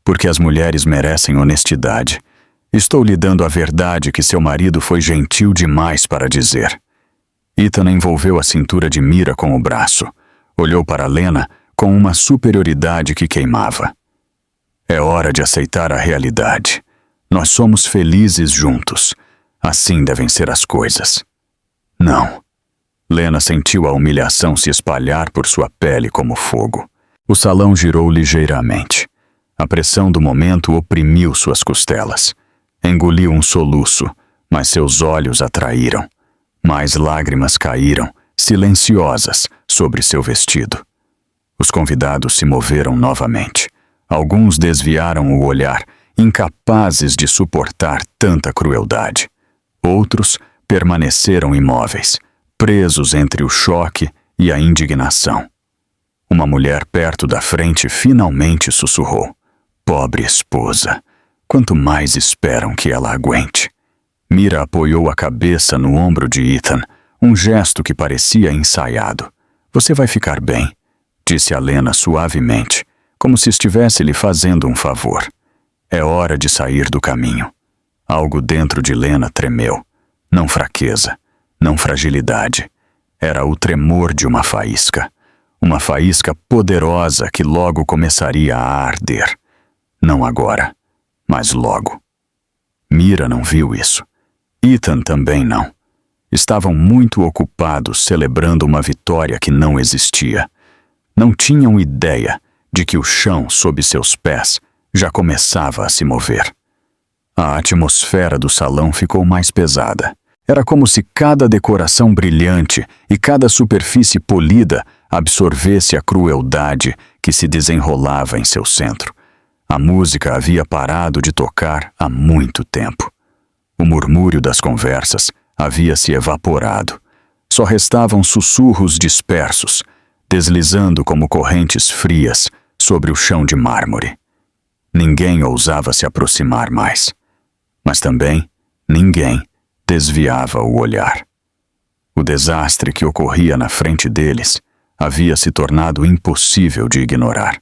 Porque as mulheres merecem honestidade. Estou lhe dando a verdade que seu marido foi gentil demais para dizer. Ethan envolveu a cintura de Mira com o braço. Olhou para Lena com uma superioridade que queimava. É hora de aceitar a realidade. Nós somos felizes juntos. Assim devem ser as coisas. Não. Lena sentiu a humilhação se espalhar por sua pele como fogo. O salão girou ligeiramente. A pressão do momento oprimiu suas costelas. Engoliu um soluço, mas seus olhos atraíram. Mais lágrimas caíram, silenciosas, sobre seu vestido. Os convidados se moveram novamente. Alguns desviaram o olhar, incapazes de suportar tanta crueldade. Outros permaneceram imóveis, presos entre o choque e a indignação. Uma mulher perto da frente finalmente sussurrou. Pobre esposa, quanto mais esperam que ela aguente. Mira apoiou a cabeça no ombro de Ethan, um gesto que parecia ensaiado. Você vai ficar bem, disse a Lena suavemente, como se estivesse lhe fazendo um favor. É hora de sair do caminho. Algo dentro de Lena tremeu. Não fraqueza, não fragilidade. Era o tremor de uma faísca. Uma faísca poderosa que logo começaria a arder. Não agora, mas logo. Mira não viu isso. Ethan também não. Estavam muito ocupados celebrando uma vitória que não existia. Não tinham ideia de que o chão sob seus pés já começava a se mover. A atmosfera do salão ficou mais pesada. Era como se cada decoração brilhante e cada superfície polida absorvesse a crueldade que se desenrolava em seu centro. A música havia parado de tocar há muito tempo. O murmúrio das conversas havia se evaporado. Só restavam sussurros dispersos, deslizando como correntes frias sobre o chão de mármore. Ninguém ousava se aproximar mais. Mas também ninguém desviava o olhar. O desastre que ocorria na frente deles havia se tornado impossível de ignorar.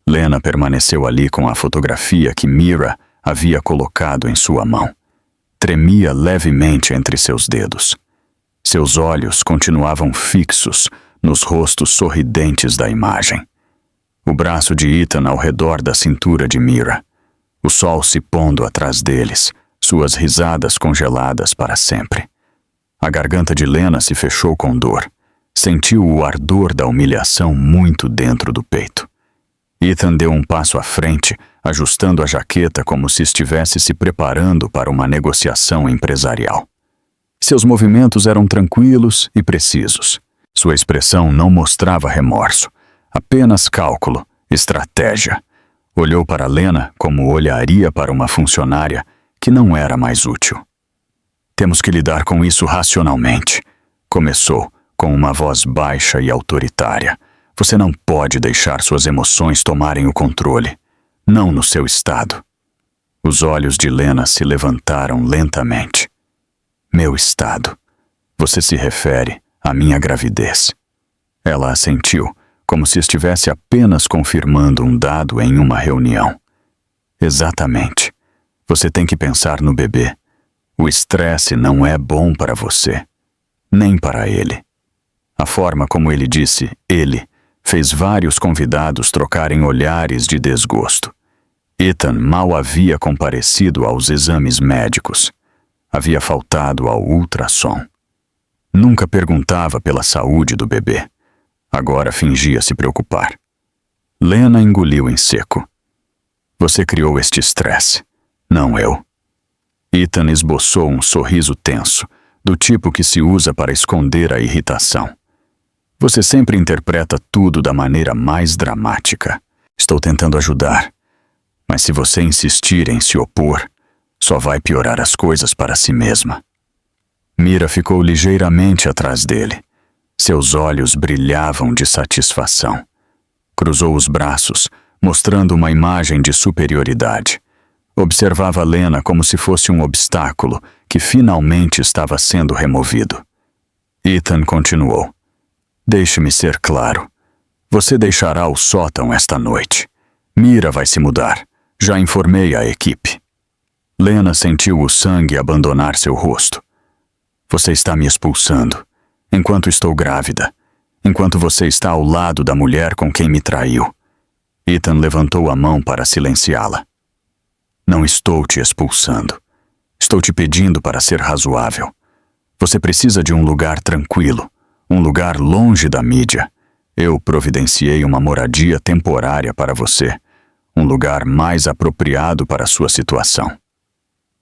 Lena permaneceu ali com a fotografia que Mira havia colocado em sua mão. Tremia levemente entre seus dedos. Seus olhos continuavam fixos nos rostos sorridentes da imagem. O braço de Ethan ao redor da cintura de Mira. O sol se pondo atrás deles, suas risadas congeladas para sempre. A garganta de Lena se fechou com dor. Sentiu o ardor da humilhação muito dentro do peito. Ethan deu um passo à frente, ajustando a jaqueta como se estivesse se preparando para uma negociação empresarial. Seus movimentos eram tranquilos e precisos. Sua expressão não mostrava remorso, apenas cálculo, estratégia. Olhou para Lena como olharia para uma funcionária que não era mais útil. Temos que lidar com isso racionalmente, começou, com uma voz baixa e autoritária. Você não pode deixar suas emoções tomarem o controle, não no seu estado. Os olhos de Lena se levantaram lentamente. Meu estado. Você se refere à minha gravidez. Ela assentiu, como se estivesse apenas confirmando um dado em uma reunião. Exatamente. Você tem que pensar no bebê. O estresse não é bom para você, nem para ele. A forma como ele disse "ele" fez vários convidados trocarem olhares de desgosto. Ethan mal havia comparecido aos exames médicos. Havia faltado ao ultrassom. Nunca perguntava pela saúde do bebê. Agora fingia se preocupar. Lena engoliu em seco. Você criou este estresse, não eu. Ethan esboçou um sorriso tenso, do tipo que se usa para esconder a irritação. Você sempre interpreta tudo da maneira mais dramática. Estou tentando ajudar, mas se você insistir em se opor, só vai piorar as coisas para si mesma. Mira ficou ligeiramente atrás dele. Seus olhos brilhavam de satisfação. Cruzou os braços, mostrando uma imagem de superioridade. Observava Lena como se fosse um obstáculo que finalmente estava sendo removido. Ethan continuou. Deixe-me ser claro. Você deixará o sótão esta noite. Mira vai se mudar. Já informei a equipe. Lena sentiu o sangue abandonar seu rosto. Você está me expulsando, enquanto estou grávida, enquanto você está ao lado da mulher com quem me traiu. Ethan levantou a mão para silenciá-la. Não estou te expulsando. Estou te pedindo para ser razoável. Você precisa de um lugar tranquilo, um lugar longe da mídia. Eu providenciei uma moradia temporária para você, um lugar mais apropriado para a sua situação.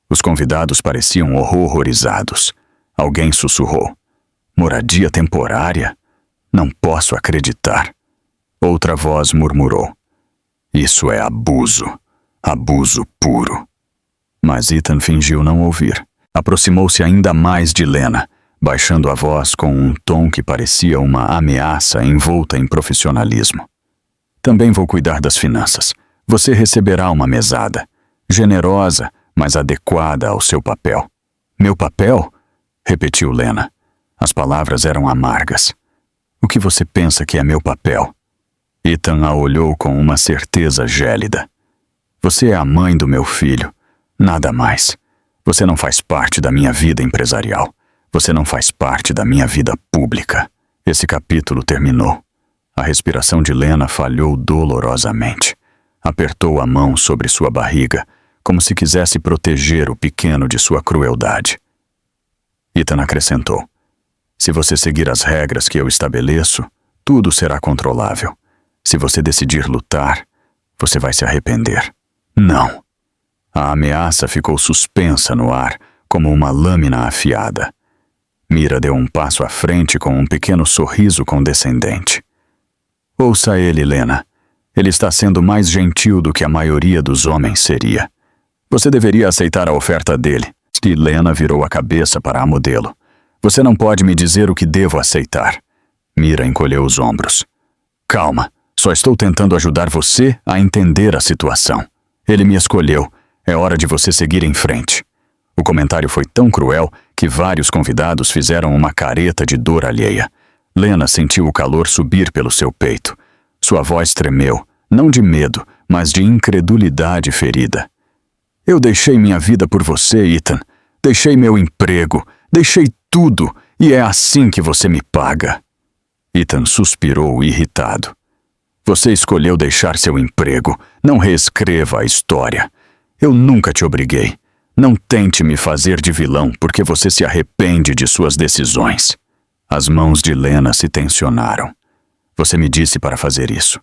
Os convidados pareciam horrorizados. Alguém sussurrou. Moradia temporária? Não posso acreditar. Outra voz murmurou. Isso é abuso. Abuso puro. Mas Ethan fingiu não ouvir. Aproximou-se ainda mais de Lena, baixando a voz com um tom que parecia uma ameaça envolta em profissionalismo. Também vou cuidar das finanças. Você receberá uma mesada. Generosa, mas adequada ao seu papel. Meu papel? Repetiu Lena. As palavras eram amargas. O que você pensa que é meu papel? Ethan a olhou com uma certeza gélida. Você é a mãe do meu filho. Nada mais. Você não faz parte da minha vida empresarial. Você não faz parte da minha vida pública. Esse capítulo terminou. A respiração de Lena falhou dolorosamente. Apertou a mão sobre sua barriga, como se quisesse proteger o pequeno de sua crueldade. Ethan acrescentou. Se você seguir as regras que eu estabeleço, tudo será controlável. Se você decidir lutar, você vai se arrepender. Não. A ameaça ficou suspensa no ar, como uma lâmina afiada. Mira deu um passo à frente com um pequeno sorriso condescendente. Ouça ele, Lena. Ele está sendo mais gentil do que a maioria dos homens seria. Você deveria aceitar a oferta dele. E Lena virou a cabeça para a modelo. Você não pode me dizer o que devo aceitar. Mira encolheu os ombros. Calma, só estou tentando ajudar você a entender a situação. Ele me escolheu. É hora de você seguir em frente. O comentário foi tão cruel que vários convidados fizeram uma careta de dor alheia. Lena sentiu o calor subir pelo seu peito. Sua voz tremeu, não de medo, mas de incredulidade ferida. Eu deixei minha vida por você, Ethan. Deixei meu emprego, deixei tudo, e é assim que você me paga. Ethan suspirou irritado. Você escolheu deixar seu emprego. Não reescreva a história. Eu nunca te obriguei. Não tente me fazer de vilão porque você se arrepende de suas decisões. As mãos de Lena se tensionaram. Você me disse para fazer isso.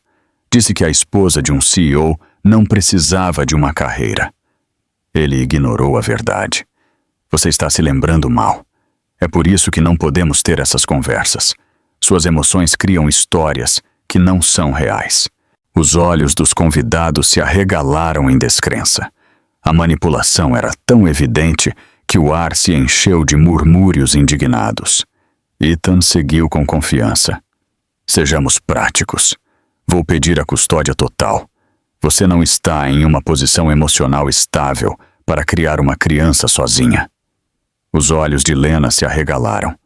Disse que a esposa de um CEO não precisava de uma carreira. Ele ignorou a verdade. Você está se lembrando mal. É por isso que não podemos ter essas conversas. Suas emoções criam histórias que não são reais. Os olhos dos convidados se arregalaram em descrença. A manipulação era tão evidente que o ar se encheu de murmúrios indignados. Ethan seguiu com confiança. Sejamos práticos. Vou pedir a custódia total. Você não está em uma posição emocional estável para criar uma criança sozinha. Os olhos de Lena se arregalaram.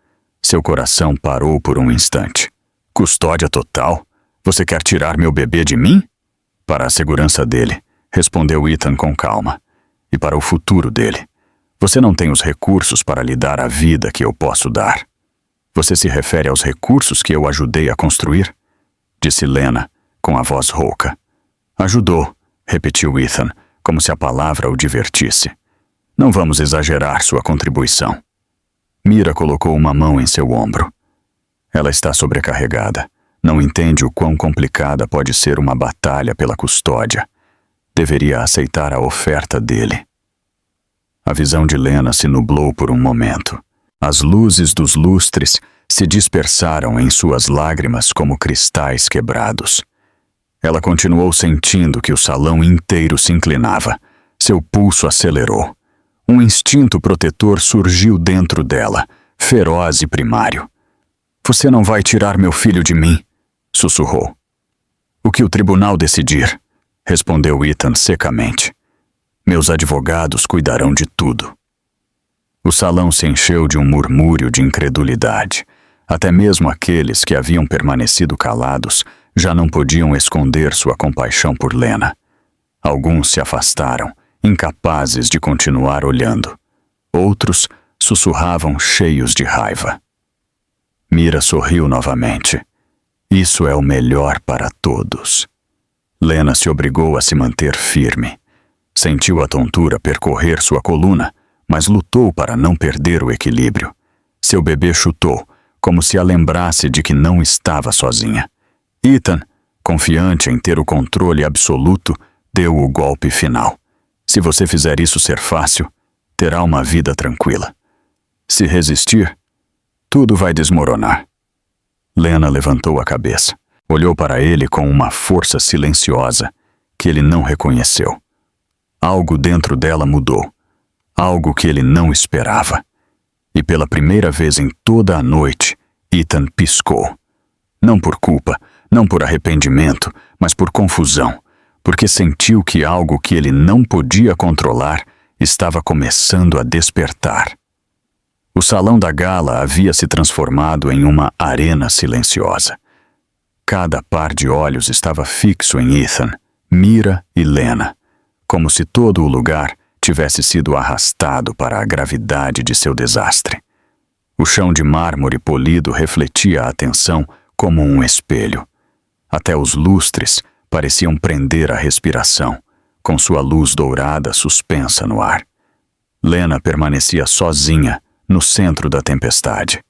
Seu coração parou por um instante. Custódia total? Você quer tirar meu bebê de mim? Para a segurança dele, respondeu Ethan com calma. E para o futuro dele. Você não tem os recursos para lhe dar a vida que eu posso dar. Você se refere aos recursos que eu ajudei a construir? Disse Lena, com a voz rouca. Ajudou, repetiu Ethan, como se a palavra o divertisse. Não vamos exagerar sua contribuição. Mira colocou uma mão em seu ombro. Ela está sobrecarregada. Não entende o quão complicada pode ser uma batalha pela custódia. Deveria aceitar a oferta dele. A visão de Lena se nublou por um momento. As luzes dos lustres se dispersaram em suas lágrimas como cristais quebrados. Ela continuou sentindo que o salão inteiro se inclinava. Seu pulso acelerou. Um instinto protetor surgiu dentro dela, feroz e primário. Você não vai tirar meu filho de mim, sussurrou. O que o tribunal decidir, respondeu Ethan secamente. Meus advogados cuidarão de tudo. O salão se encheu de um murmúrio de incredulidade. Até mesmo aqueles que haviam permanecido calados já não podiam esconder sua compaixão por Lena. Alguns se afastaram, incapazes de continuar olhando. Outros sussurravam cheios de raiva. Mira sorriu novamente. Isso é o melhor para todos. Lena se obrigou a se manter firme. Sentiu a tontura percorrer sua coluna, mas lutou para não perder o equilíbrio. Seu bebê chutou, como se a lembrasse de que não estava sozinha. Ethan, confiante em ter o controle absoluto, deu o golpe final. Se você fizer isso ser fácil, terá uma vida tranquila. Se resistir, tudo vai desmoronar. Lena levantou a cabeça. Olhou para ele com uma força silenciosa que ele não reconheceu. Algo dentro dela mudou. Algo que ele não esperava. E pela primeira vez em toda a noite, Ethan piscou. Não por culpa, não por arrependimento, mas por confusão, porque sentiu que algo que ele não podia controlar estava começando a despertar. O salão da gala havia se transformado em uma arena silenciosa. Cada par de olhos estava fixo em Ethan, Mira e Lena, como se todo o lugar tivesse sido arrastado para a gravidade de seu desastre. O chão de mármore polido refletia a atenção como um espelho. Até os lustres pareciam prender a respiração, com sua luz dourada suspensa no ar. Lena permanecia sozinha no centro da tempestade.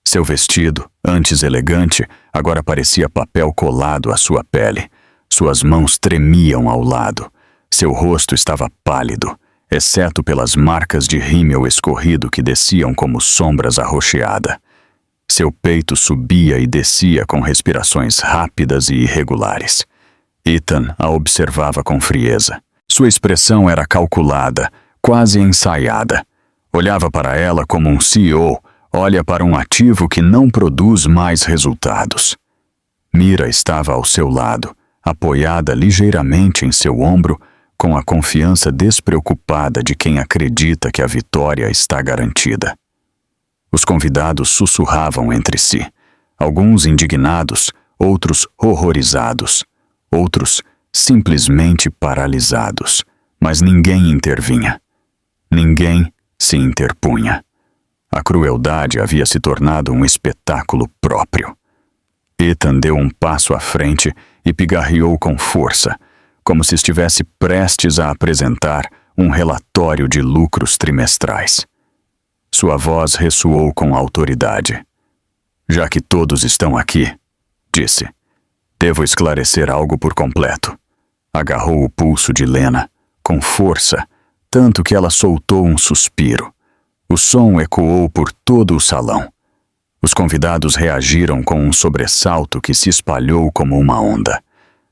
Seu vestido, antes elegante, agora parecia papel colado à sua pele. Suas mãos tremiam ao lado. Seu rosto estava pálido, exceto pelas marcas de rímel escorrido que desciam como sombras à rocheada. Seu peito subia e descia com respirações rápidas e irregulares. Ethan a observava com frieza. Sua expressão era calculada, quase ensaiada. Olhava para ela como um CEO olha para um ativo que não produz mais resultados. Mira estava ao seu lado, apoiada ligeiramente em seu ombro, com a confiança despreocupada de quem acredita que a vitória está garantida. Os convidados sussurravam entre si, alguns indignados, outros horrorizados, outros simplesmente paralisados, mas ninguém intervinha. Ninguém se interpunha. A crueldade havia se tornado um espetáculo próprio. Ethan deu um passo à frente e pigarreou com força, como se estivesse prestes a apresentar um relatório de lucros trimestrais. Sua voz ressoou com autoridade. Já que todos estão aqui, disse, devo esclarecer algo por completo. Agarrou o pulso de Lena, com força, tanto que ela soltou um suspiro. O som ecoou por todo o salão. Os convidados reagiram com um sobressalto que se espalhou como uma onda.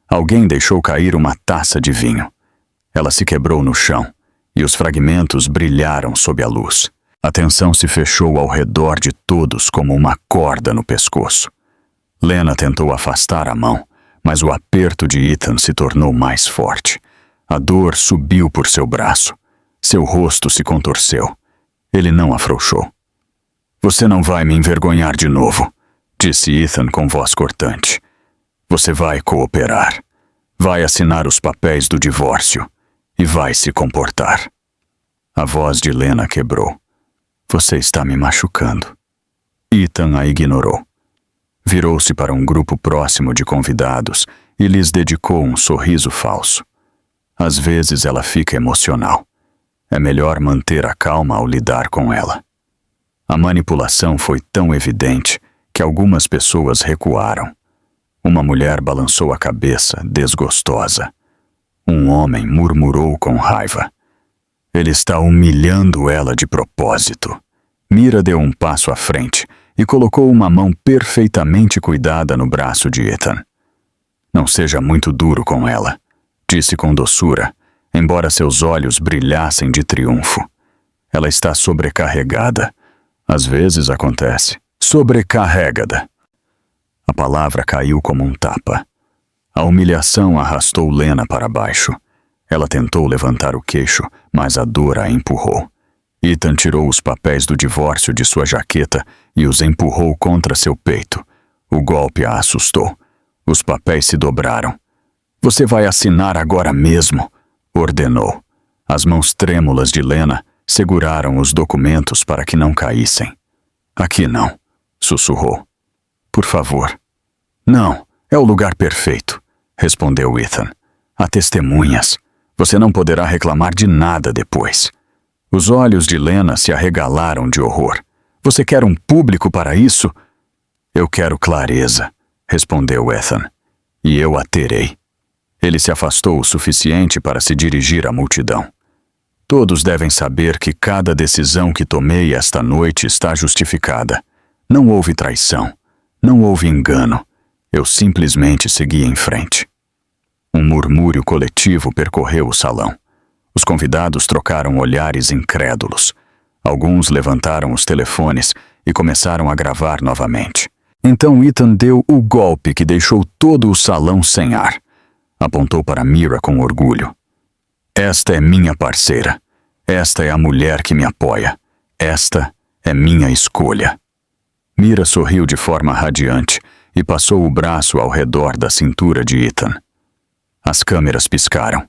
Alguém deixou cair uma taça de vinho. Ela se quebrou no chão, e os fragmentos brilharam sob a luz. A tensão se fechou ao redor de todos como uma corda no pescoço. Lena tentou afastar a mão, mas o aperto de Ethan se tornou mais forte. A dor subiu por seu braço. Seu rosto se contorceu. Ele não afrouxou. Você não vai me envergonhar de novo, disse Ethan com voz cortante. Você vai cooperar. Vai assinar os papéis do divórcio. E vai se comportar. A voz de Lena quebrou. Você está me machucando. Ethan a ignorou. Virou-se para um grupo próximo de convidados e lhes dedicou um sorriso falso. Às vezes ela fica emocional. É melhor manter a calma ao lidar com ela. A manipulação foi tão evidente que algumas pessoas recuaram. Uma mulher balançou a cabeça, desgostosa. Um homem murmurou com raiva. Ele está humilhando ela de propósito. Mira deu um passo à frente e colocou uma mão perfeitamente cuidada no braço de Ethan. Não seja muito duro com ela, disse com doçura, embora seus olhos brilhassem de triunfo. Ela está sobrecarregada. Às vezes acontece. Sobrecarregada. A palavra caiu como um tapa. A humilhação arrastou Lena para baixo. Ela tentou levantar o queixo, mas a dor a empurrou. Ethan tirou os papéis do divórcio de sua jaqueta e os empurrou contra seu peito. O golpe a assustou. Os papéis se dobraram. Você vai assinar agora mesmo, ordenou. As mãos trêmulas de Lena seguraram os documentos para que não caíssem. Aqui não, sussurrou. Por favor. Não, é o lugar perfeito, respondeu Ethan. Há testemunhas. Você não poderá reclamar de nada depois. Os olhos de Lena se arregalaram de horror. Você quer um público para isso? Eu quero clareza, respondeu Ethan. E eu a terei. Ele se afastou o suficiente para se dirigir à multidão. Todos devem saber que cada decisão que tomei esta noite está justificada. Não houve traição. Não houve engano. Eu simplesmente segui em frente. Um murmúrio coletivo percorreu o salão. Os convidados trocaram olhares incrédulos. Alguns levantaram os telefones e começaram a gravar novamente. Então Ethan deu o golpe que deixou todo o salão sem ar. Apontou para Mira com orgulho. Esta é minha parceira. Esta é a mulher que me apoia. Esta é minha escolha. Mira sorriu de forma radiante e passou o braço ao redor da cintura de Ethan. As câmeras piscaram.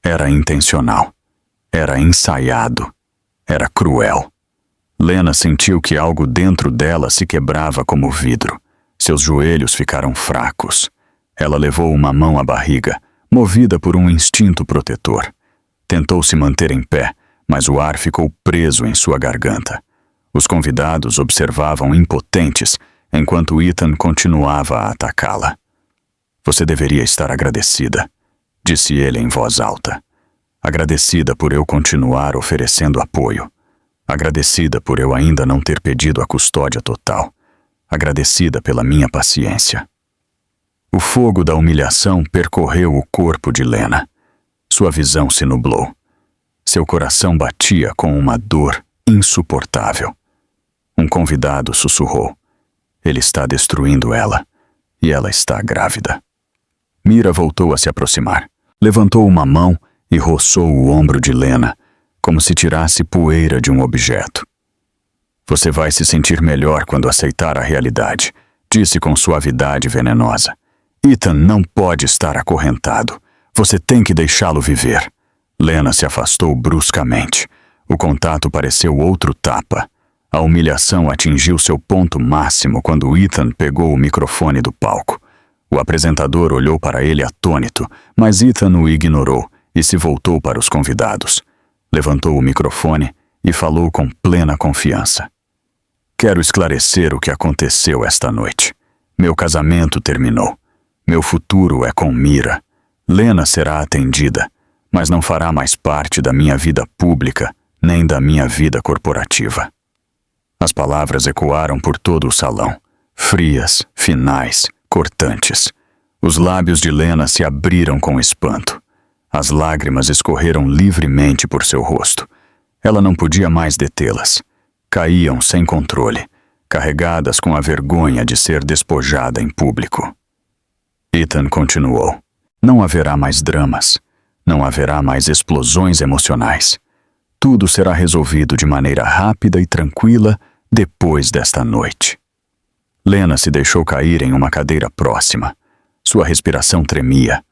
Era intencional. Era ensaiado. Era cruel. Lena sentiu que algo dentro dela se quebrava como vidro. Seus joelhos ficaram fracos. Ela levou uma mão à barriga, movida por um instinto protetor. Tentou se manter em pé, mas o ar ficou preso em sua garganta. Os convidados observavam impotentes, enquanto Ethan continuava a atacá-la. Você deveria estar agradecida, disse ele em voz alta. Agradecida por eu continuar oferecendo apoio. Agradecida por eu ainda não ter pedido a custódia total. Agradecida pela minha paciência. O fogo da humilhação percorreu o corpo de Lena. Sua visão se nublou. Seu coração batia com uma dor insuportável. Um convidado sussurrou. Ele está destruindo ela, e ela está grávida. Mira voltou a se aproximar. Levantou uma mão e roçou o ombro de Lena, como se tirasse poeira de um objeto. Você vai se sentir melhor quando aceitar a realidade, disse com suavidade venenosa. Ethan não pode estar acorrentado. Você tem que deixá-lo viver. Lena se afastou bruscamente. O contato pareceu outro tapa. A humilhação atingiu seu ponto máximo quando Ethan pegou o microfone do palco. O apresentador olhou para ele atônito, mas Ethan o ignorou e se voltou para os convidados. Levantou o microfone e falou com plena confiança. Quero esclarecer o que aconteceu esta noite. Meu casamento terminou. Meu futuro é com Mira. Lena será atendida, mas não fará mais parte da minha vida pública nem da minha vida corporativa. As palavras ecoaram por todo o salão, frias, finais, cortantes. Os lábios de Lena se abriram com espanto. As lágrimas escorreram livremente por seu rosto. Ela não podia mais detê-las. Caíam sem controle, carregadas com a vergonha de ser despojada em público. Ethan continuou. Não haverá mais dramas. Não haverá mais explosões emocionais. Tudo será resolvido de maneira rápida e tranquila depois desta noite. Lena se deixou cair em uma cadeira próxima. Sua respiração tremia.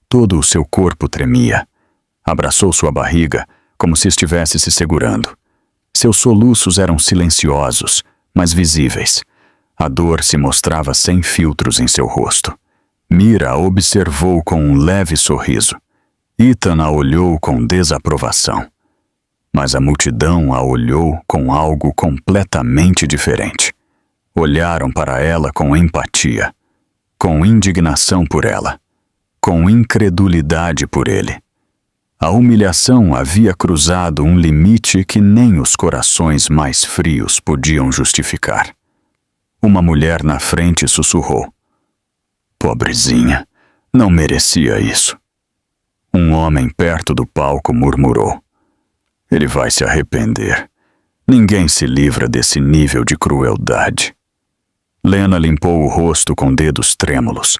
Todo o seu corpo tremia. Abraçou sua barriga como se estivesse se segurando. Seus soluços eram silenciosos, mas visíveis. A dor se mostrava sem filtros em seu rosto. Mira a observou com um leve sorriso. Ethan a olhou com desaprovação. Mas a multidão a olhou com algo completamente diferente. Olharam para ela com empatia, com indignação por ela, com incredulidade por ele. A humilhação havia cruzado um limite que nem os corações mais frios podiam justificar. Uma mulher na frente sussurrou. Pobrezinha, não merecia isso. Um homem perto do palco murmurou. Ele vai se arrepender. Ninguém se livra desse nível de crueldade. Lena limpou o rosto com dedos trêmulos.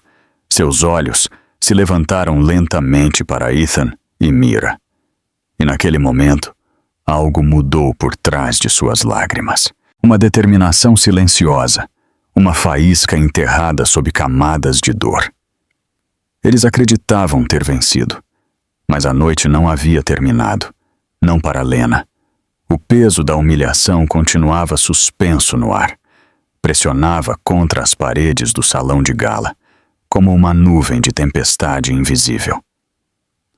Seus olhos se levantaram lentamente para Ethan e Mira. E naquele momento, algo mudou por trás de suas lágrimas. Uma determinação silenciosa, uma faísca enterrada sob camadas de dor. Eles acreditavam ter vencido, mas a noite não havia terminado, não para Lena. O peso da humilhação continuava suspenso no ar. Pressionava contra as paredes do salão de gala, como uma nuvem de tempestade invisível.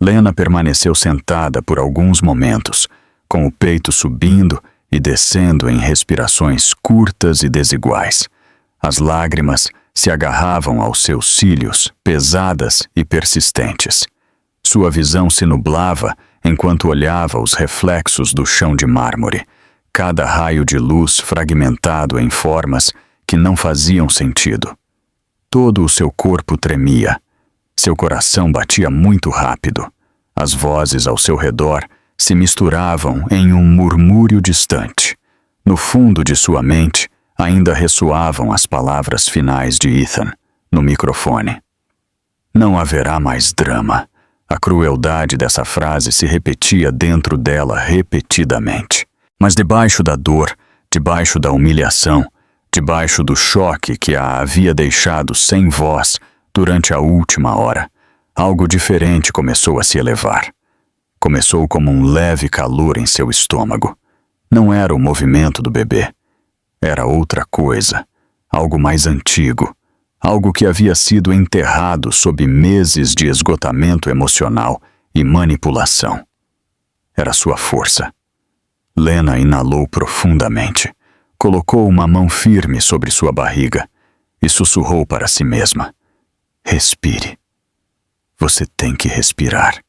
Lena permaneceu sentada por alguns momentos, com o peito subindo e descendo em respirações curtas e desiguais. As lágrimas se agarravam aos seus cílios, pesadas e persistentes. Sua visão se nublava enquanto olhava os reflexos do chão de mármore, cada raio de luz fragmentado em formas que não faziam sentido. Todo o seu corpo tremia. Seu coração batia muito rápido. As vozes ao seu redor se misturavam em um murmúrio distante. No fundo de sua mente, ainda ressoavam as palavras finais de Ethan, no microfone. Não haverá mais drama. A crueldade dessa frase se repetia dentro dela repetidamente. Mas debaixo da dor, debaixo da humilhação, debaixo do choque que a havia deixado sem voz durante a última hora, algo diferente começou a se elevar. Começou como um leve calor em seu estômago. Não era o movimento do bebê. Era outra coisa, algo mais antigo, algo que havia sido enterrado sob meses de esgotamento emocional e manipulação. Era sua força. Lena inalou profundamente, colocou uma mão firme sobre sua barriga e sussurrou para si mesma. Respire. Você tem que respirar.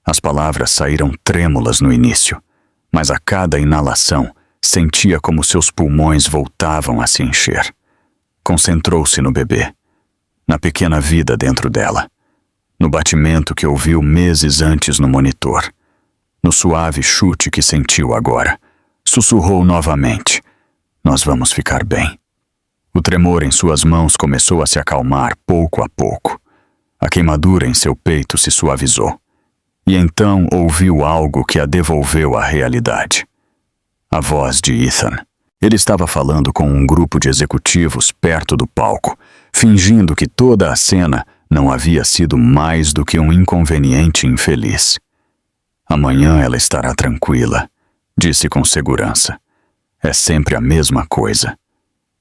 As palavras saíram trêmulas no início, mas a cada inalação sentia como seus pulmões voltavam a se encher. Concentrou-se no bebê, na pequena vida dentro dela, no batimento que ouviu meses antes no monitor, no suave chute que sentiu agora. Sussurrou novamente. Nós vamos ficar bem. O tremor em suas mãos começou a se acalmar pouco a pouco. A queimadura em seu peito se suavizou. e então ouviu algo que a devolveu à realidade. A voz de Ethan. Ele estava falando com um grupo de executivos perto do palco, fingindo que toda a cena não havia sido mais do que um inconveniente infeliz. Amanhã ela estará tranquila, disse com segurança. É sempre a mesma coisa.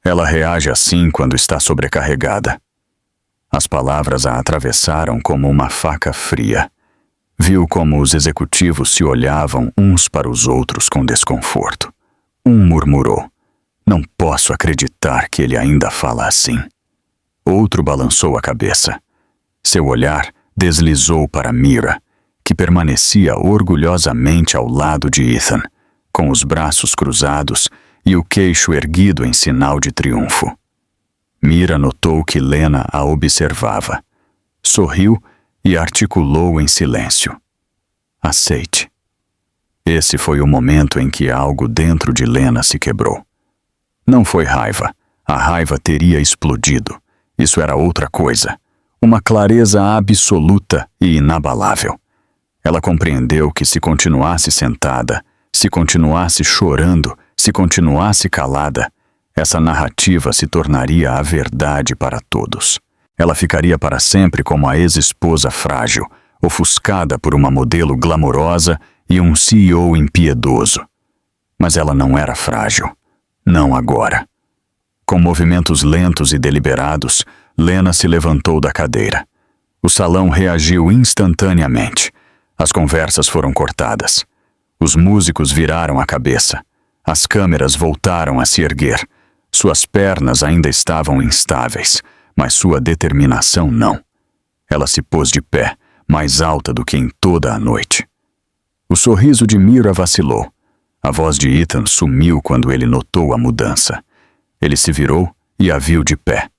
Ela reage assim quando está sobrecarregada. As palavras a atravessaram como uma faca fria. Viu como os executivos se olhavam uns para os outros com desconforto. Um murmurou: "Não posso acreditar que ele ainda fala assim." Outro balançou a cabeça. Seu olhar deslizou para Mira, que permanecia orgulhosamente ao lado de Ethan, com os braços cruzados e o queixo erguido em sinal de triunfo. Mira notou que Lena a observava. Sorriu e articulou em silêncio: "Aceite." Esse foi o momento em que algo dentro de Lena se quebrou. Não foi raiva. A raiva teria explodido. Isso era outra coisa. Uma clareza absoluta e inabalável. Ela compreendeu que se continuasse sentada, se continuasse chorando, se continuasse calada, essa narrativa se tornaria a verdade para todos. Ela ficaria para sempre como a ex-esposa frágil, ofuscada por uma modelo glamourosa e um CEO impiedoso. Mas ela não era frágil. Não agora. Com movimentos lentos e deliberados, Lena se levantou da cadeira. O salão reagiu instantaneamente. As conversas foram cortadas. Os músicos viraram a cabeça. As câmeras voltaram a se erguer. Suas pernas ainda estavam instáveis, mas sua determinação não. Ela se pôs de pé, mais alta do que em toda a noite. O sorriso de Mira vacilou. A voz de Ethan sumiu quando ele notou a mudança. Ele se virou e a viu de pé.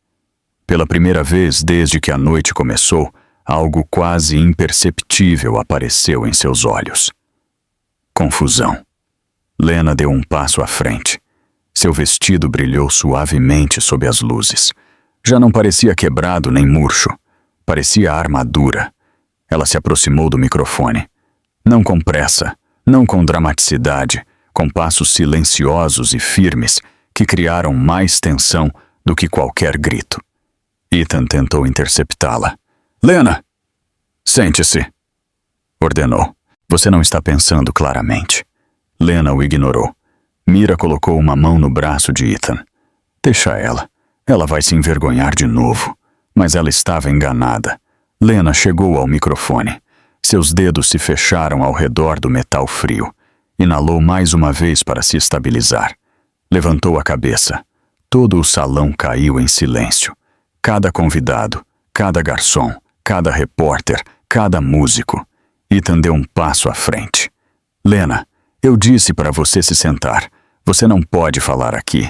Pela primeira vez desde que a noite começou, algo quase imperceptível apareceu em seus olhos. Confusão. Lena deu um passo à frente. Seu vestido brilhou suavemente sob as luzes. Já não parecia quebrado nem murcho. Parecia armadura. Ela se aproximou do microfone. Não com pressa, não com dramaticidade, com passos silenciosos e firmes que criaram mais tensão do que qualquer grito. Ethan tentou interceptá-la. "Lena! Sente-se!" ordenou. "Você não está pensando claramente." Lena o ignorou. Mira colocou uma mão no braço de Ethan. "Deixa ela. Ela vai se envergonhar de novo." Mas ela estava enganada. Lena chegou ao microfone. Seus dedos se fecharam ao redor do metal frio. Inalou mais uma vez para se estabilizar. Levantou a cabeça. Todo o salão caiu em silêncio. Cada convidado, cada garçom, cada repórter, cada músico. Ethan deu um passo à frente. "Lena, eu disse para você se sentar. Você não pode falar aqui."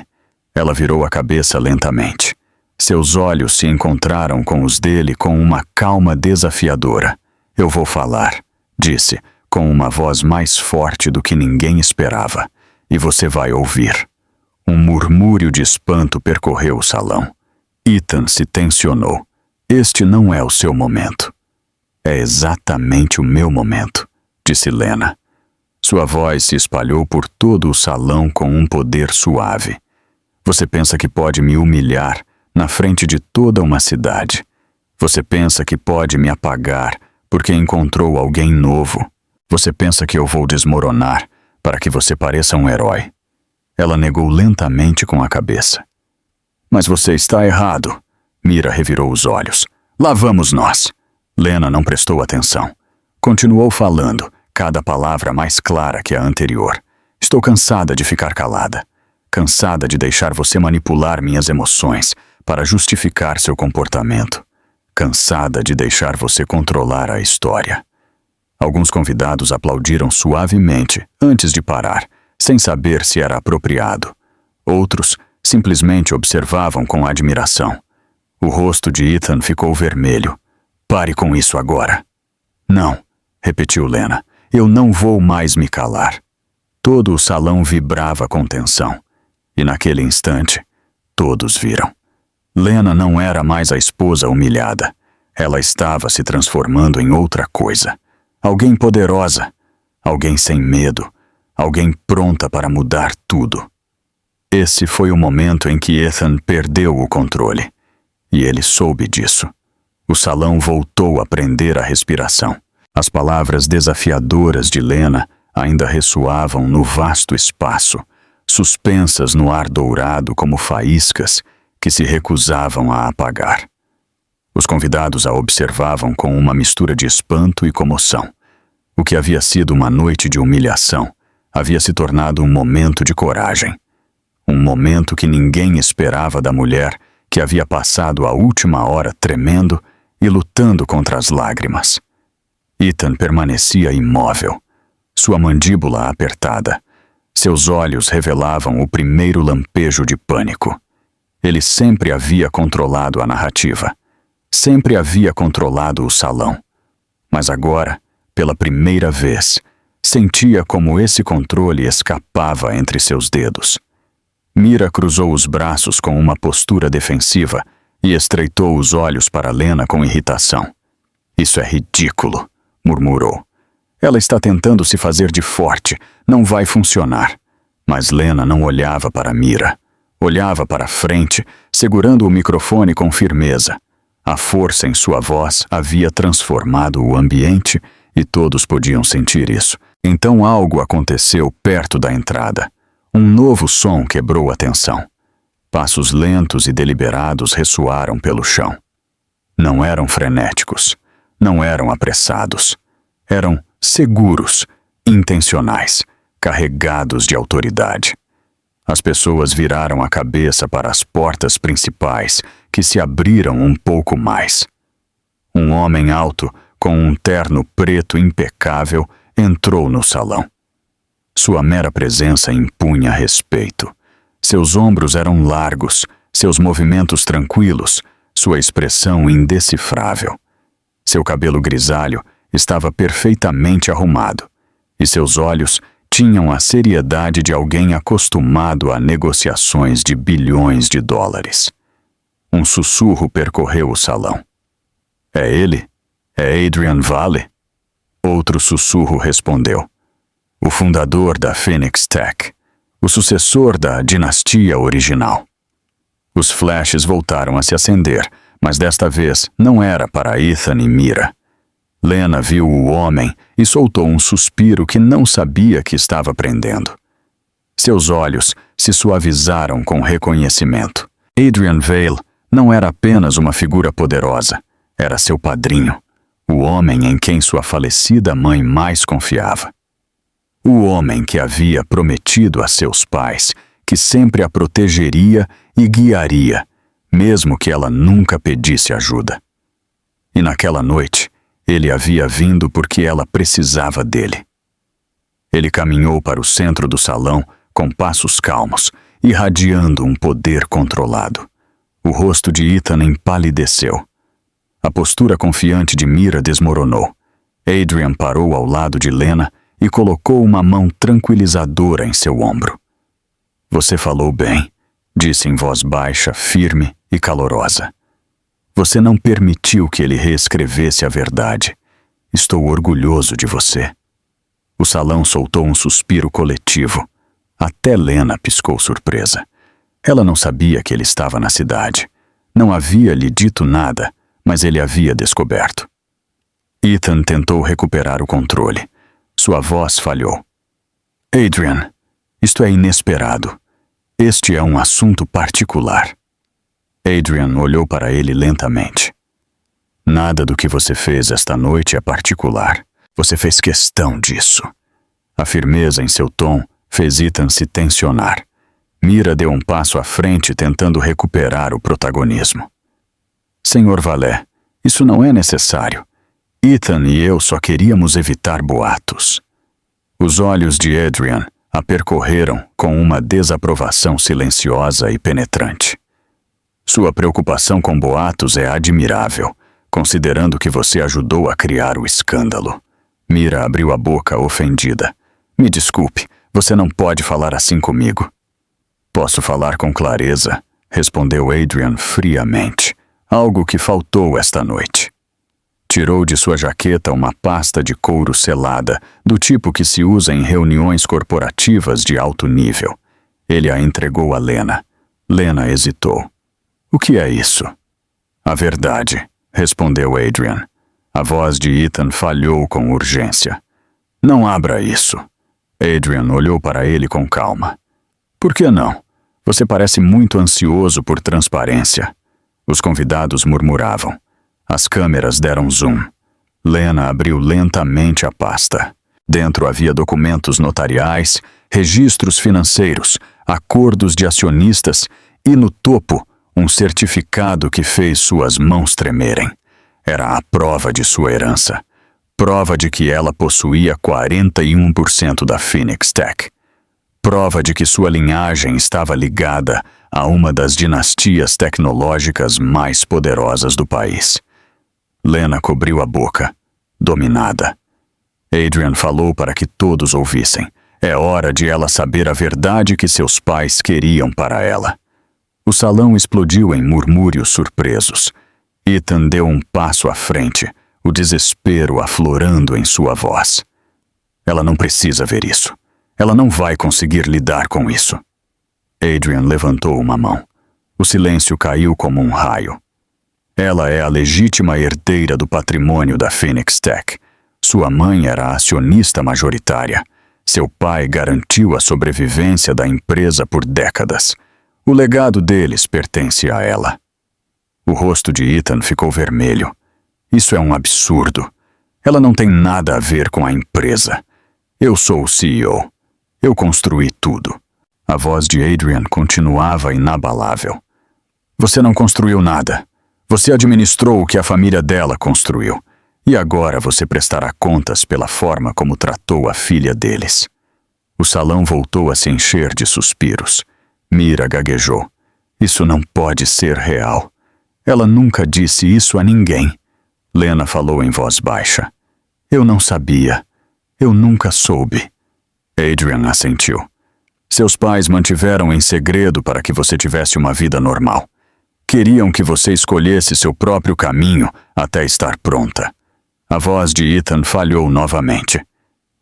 Ela virou a cabeça lentamente. Seus olhos se encontraram com os dele com uma calma desafiadora. "Eu vou falar", disse, com uma voz mais forte do que ninguém esperava. "E você vai ouvir." Um murmúrio de espanto percorreu o salão. Ethan se tensionou. "Este não é o seu momento." "É exatamente o meu momento", disse Lena. Sua voz se espalhou por todo o salão com um poder suave. "Você pensa que pode me humilhar na frente de toda uma cidade. Você pensa que pode me apagar porque encontrou alguém novo. Você pensa que eu vou desmoronar para que você pareça um herói." Ela negou lentamente com a cabeça. "Mas você está errado." Mira revirou os olhos. "Lá vamos nós." Lena não prestou atenção. Continuou falando, cada palavra mais clara que a anterior. "Estou cansada de ficar calada. Cansada de deixar você manipular minhas emoções para justificar seu comportamento. Cansada de deixar você controlar a história." Alguns convidados aplaudiram suavemente antes de parar, sem saber se era apropriado. Outros simplesmente observavam com admiração. O rosto de Ethan ficou vermelho. "Pare com isso agora." "Não", repetiu Lena. "Eu não vou mais me calar." Todo o salão vibrava com tensão. E naquele instante, todos viram. Lena não era mais a esposa humilhada. Ela estava se transformando em outra coisa. alguém poderosa, alguém sem medo, alguém pronta para mudar tudo. Esse foi o momento em que Ethan perdeu o controle. E ele soube disso. O salão voltou a prender a respiração. As palavras desafiadoras de Lena ainda ressoavam no vasto espaço, suspensas no ar dourado como faíscas que se recusavam a apagar. Os convidados a observavam com uma mistura de espanto e comoção. O que havia sido uma noite de humilhação havia se tornado um momento de coragem. Um momento que ninguém esperava da mulher que havia passado a última hora tremendo e lutando contra as lágrimas. Ethan permanecia imóvel, sua mandíbula apertada. Seus olhos revelavam o primeiro lampejo de pânico. Ele sempre havia controlado a narrativa. Sempre havia controlado o salão. Mas agora, pela primeira vez, sentia como esse controle escapava entre seus dedos. Mira cruzou os braços com uma postura defensiva e estreitou os olhos para Lena com irritação. "Isso é ridículo", murmurou. "Ela está tentando se fazer de forte. Não vai funcionar." Mas Lena não olhava para Mira. Olhava para frente, segurando o microfone com firmeza. A força em sua voz havia transformado o ambiente e todos podiam sentir isso. Então algo aconteceu perto da entrada. Um novo som quebrou a tensão. Passos lentos e deliberados ressoaram pelo chão. Não eram frenéticos, não eram apressados. Eram seguros, intencionais, carregados de autoridade. As pessoas viraram a cabeça para as portas principais, que se abriram um pouco mais. Um homem alto, com um terno preto impecável, entrou no salão. Sua mera presença impunha respeito. Seus ombros eram largos, seus movimentos tranquilos, sua expressão indecifrável. Seu cabelo grisalho estava perfeitamente arrumado, e seus olhos tinham a seriedade de alguém acostumado a negociações de bilhões de dólares. Um sussurro percorreu o salão. "É ele? É Adrian Vale?" Outro sussurro respondeu. "O fundador da Phoenix Tech, o sucessor da dinastia original." Os flashes voltaram a se acender, mas desta vez não era para Ethan e Mira. Lena viu o homem e soltou um suspiro que não sabia que estava prendendo. Seus olhos se suavizaram com reconhecimento. Adrian Vale não era apenas uma figura poderosa, era seu padrinho, o homem em quem sua falecida mãe mais confiava. O homem que havia prometido a seus pais que sempre a protegeria e guiaria, mesmo que ela nunca pedisse ajuda. E naquela noite, ele havia vindo porque ela precisava dele. Ele caminhou para o centro do salão com passos calmos, irradiando um poder controlado. O rosto de Ethan empalideceu. A postura confiante de Mira desmoronou. Adrian parou ao lado de Lena e colocou uma mão tranquilizadora em seu ombro. "Você falou bem", disse em voz baixa, firme e calorosa. "Você não permitiu que ele reescrevesse a verdade. Estou orgulhoso de você." O salão soltou um suspiro coletivo. Até Lena piscou surpresa. Ela não sabia que ele estava na cidade. Não havia lhe dito nada, mas ele havia descoberto. Ethan tentou recuperar o controle. Sua voz falhou. "Adrian, isto é inesperado. Este é um assunto particular." Adrian olhou para ele lentamente. "Nada do que você fez esta noite é particular. Você fez questão disso." A firmeza em seu tom fez Ethan se tensionar. Mira deu um passo à frente tentando recuperar o protagonismo. "Senhor Valé, isso não é necessário. Ethan e eu só queríamos evitar boatos." Os olhos de Adrian a percorreram com uma desaprovação silenciosa e penetrante. "Sua preocupação com boatos é admirável, considerando que você ajudou a criar o escândalo." Mira abriu a boca ofendida. "Me desculpe, você não pode falar assim comigo." "Posso falar com clareza", respondeu Adrian friamente. "Algo que faltou esta noite." Tirou de sua jaqueta uma pasta de couro selada, do tipo que se usa em reuniões corporativas de alto nível. Ele a entregou a Lena. Lena hesitou. O que é isso? A verdade, respondeu Adrian. A voz de Ethan falhou com urgência. Não abra isso. Adrian olhou para ele com calma. Por que não? Você parece muito ansioso por transparência. Os convidados murmuravam. As câmeras deram zoom. Lena abriu lentamente a pasta. Dentro havia documentos notariais, registros financeiros, acordos de acionistas e, no topo, um certificado que fez suas mãos tremerem. Era a prova de sua herança. Prova de que ela possuía 41% da Phoenix Tech. Prova de que sua linhagem estava ligada a uma das dinastias tecnológicas mais poderosas do país. Lena cobriu a boca, dominada. Adrian falou para que todos ouvissem. É hora de ela saber a verdade que seus pais queriam para ela. O salão explodiu em murmúrios surpresos. Ethan deu um passo à frente, o desespero aflorando em sua voz. Ela não precisa ver isso. Ela não vai conseguir lidar com isso. Adrian levantou uma mão. O silêncio caiu como um raio. Ela é a legítima herdeira do patrimônio da Phoenix Tech. Sua mãe era a acionista majoritária. Seu pai garantiu a sobrevivência da empresa por décadas. O legado deles pertence a ela. O rosto de Ethan ficou vermelho. Isso é um absurdo. Ela não tem nada a ver com a empresa. Eu sou o CEO. Eu construí tudo. A voz de Adrian continuava inabalável. Você não construiu nada. Você administrou o que a família dela construiu. E agora você prestará contas pela forma como tratou a filha deles. O salão voltou a se encher de suspiros. Mira gaguejou. Isso não pode ser real. Ela nunca disse isso a ninguém. Lena falou em voz baixa. Eu não sabia. Eu nunca soube. Adrian assentiu. Seus pais mantiveram em segredo para que você tivesse uma vida normal. Queriam que você escolhesse seu próprio caminho até estar pronta. A voz de Ethan falhou novamente.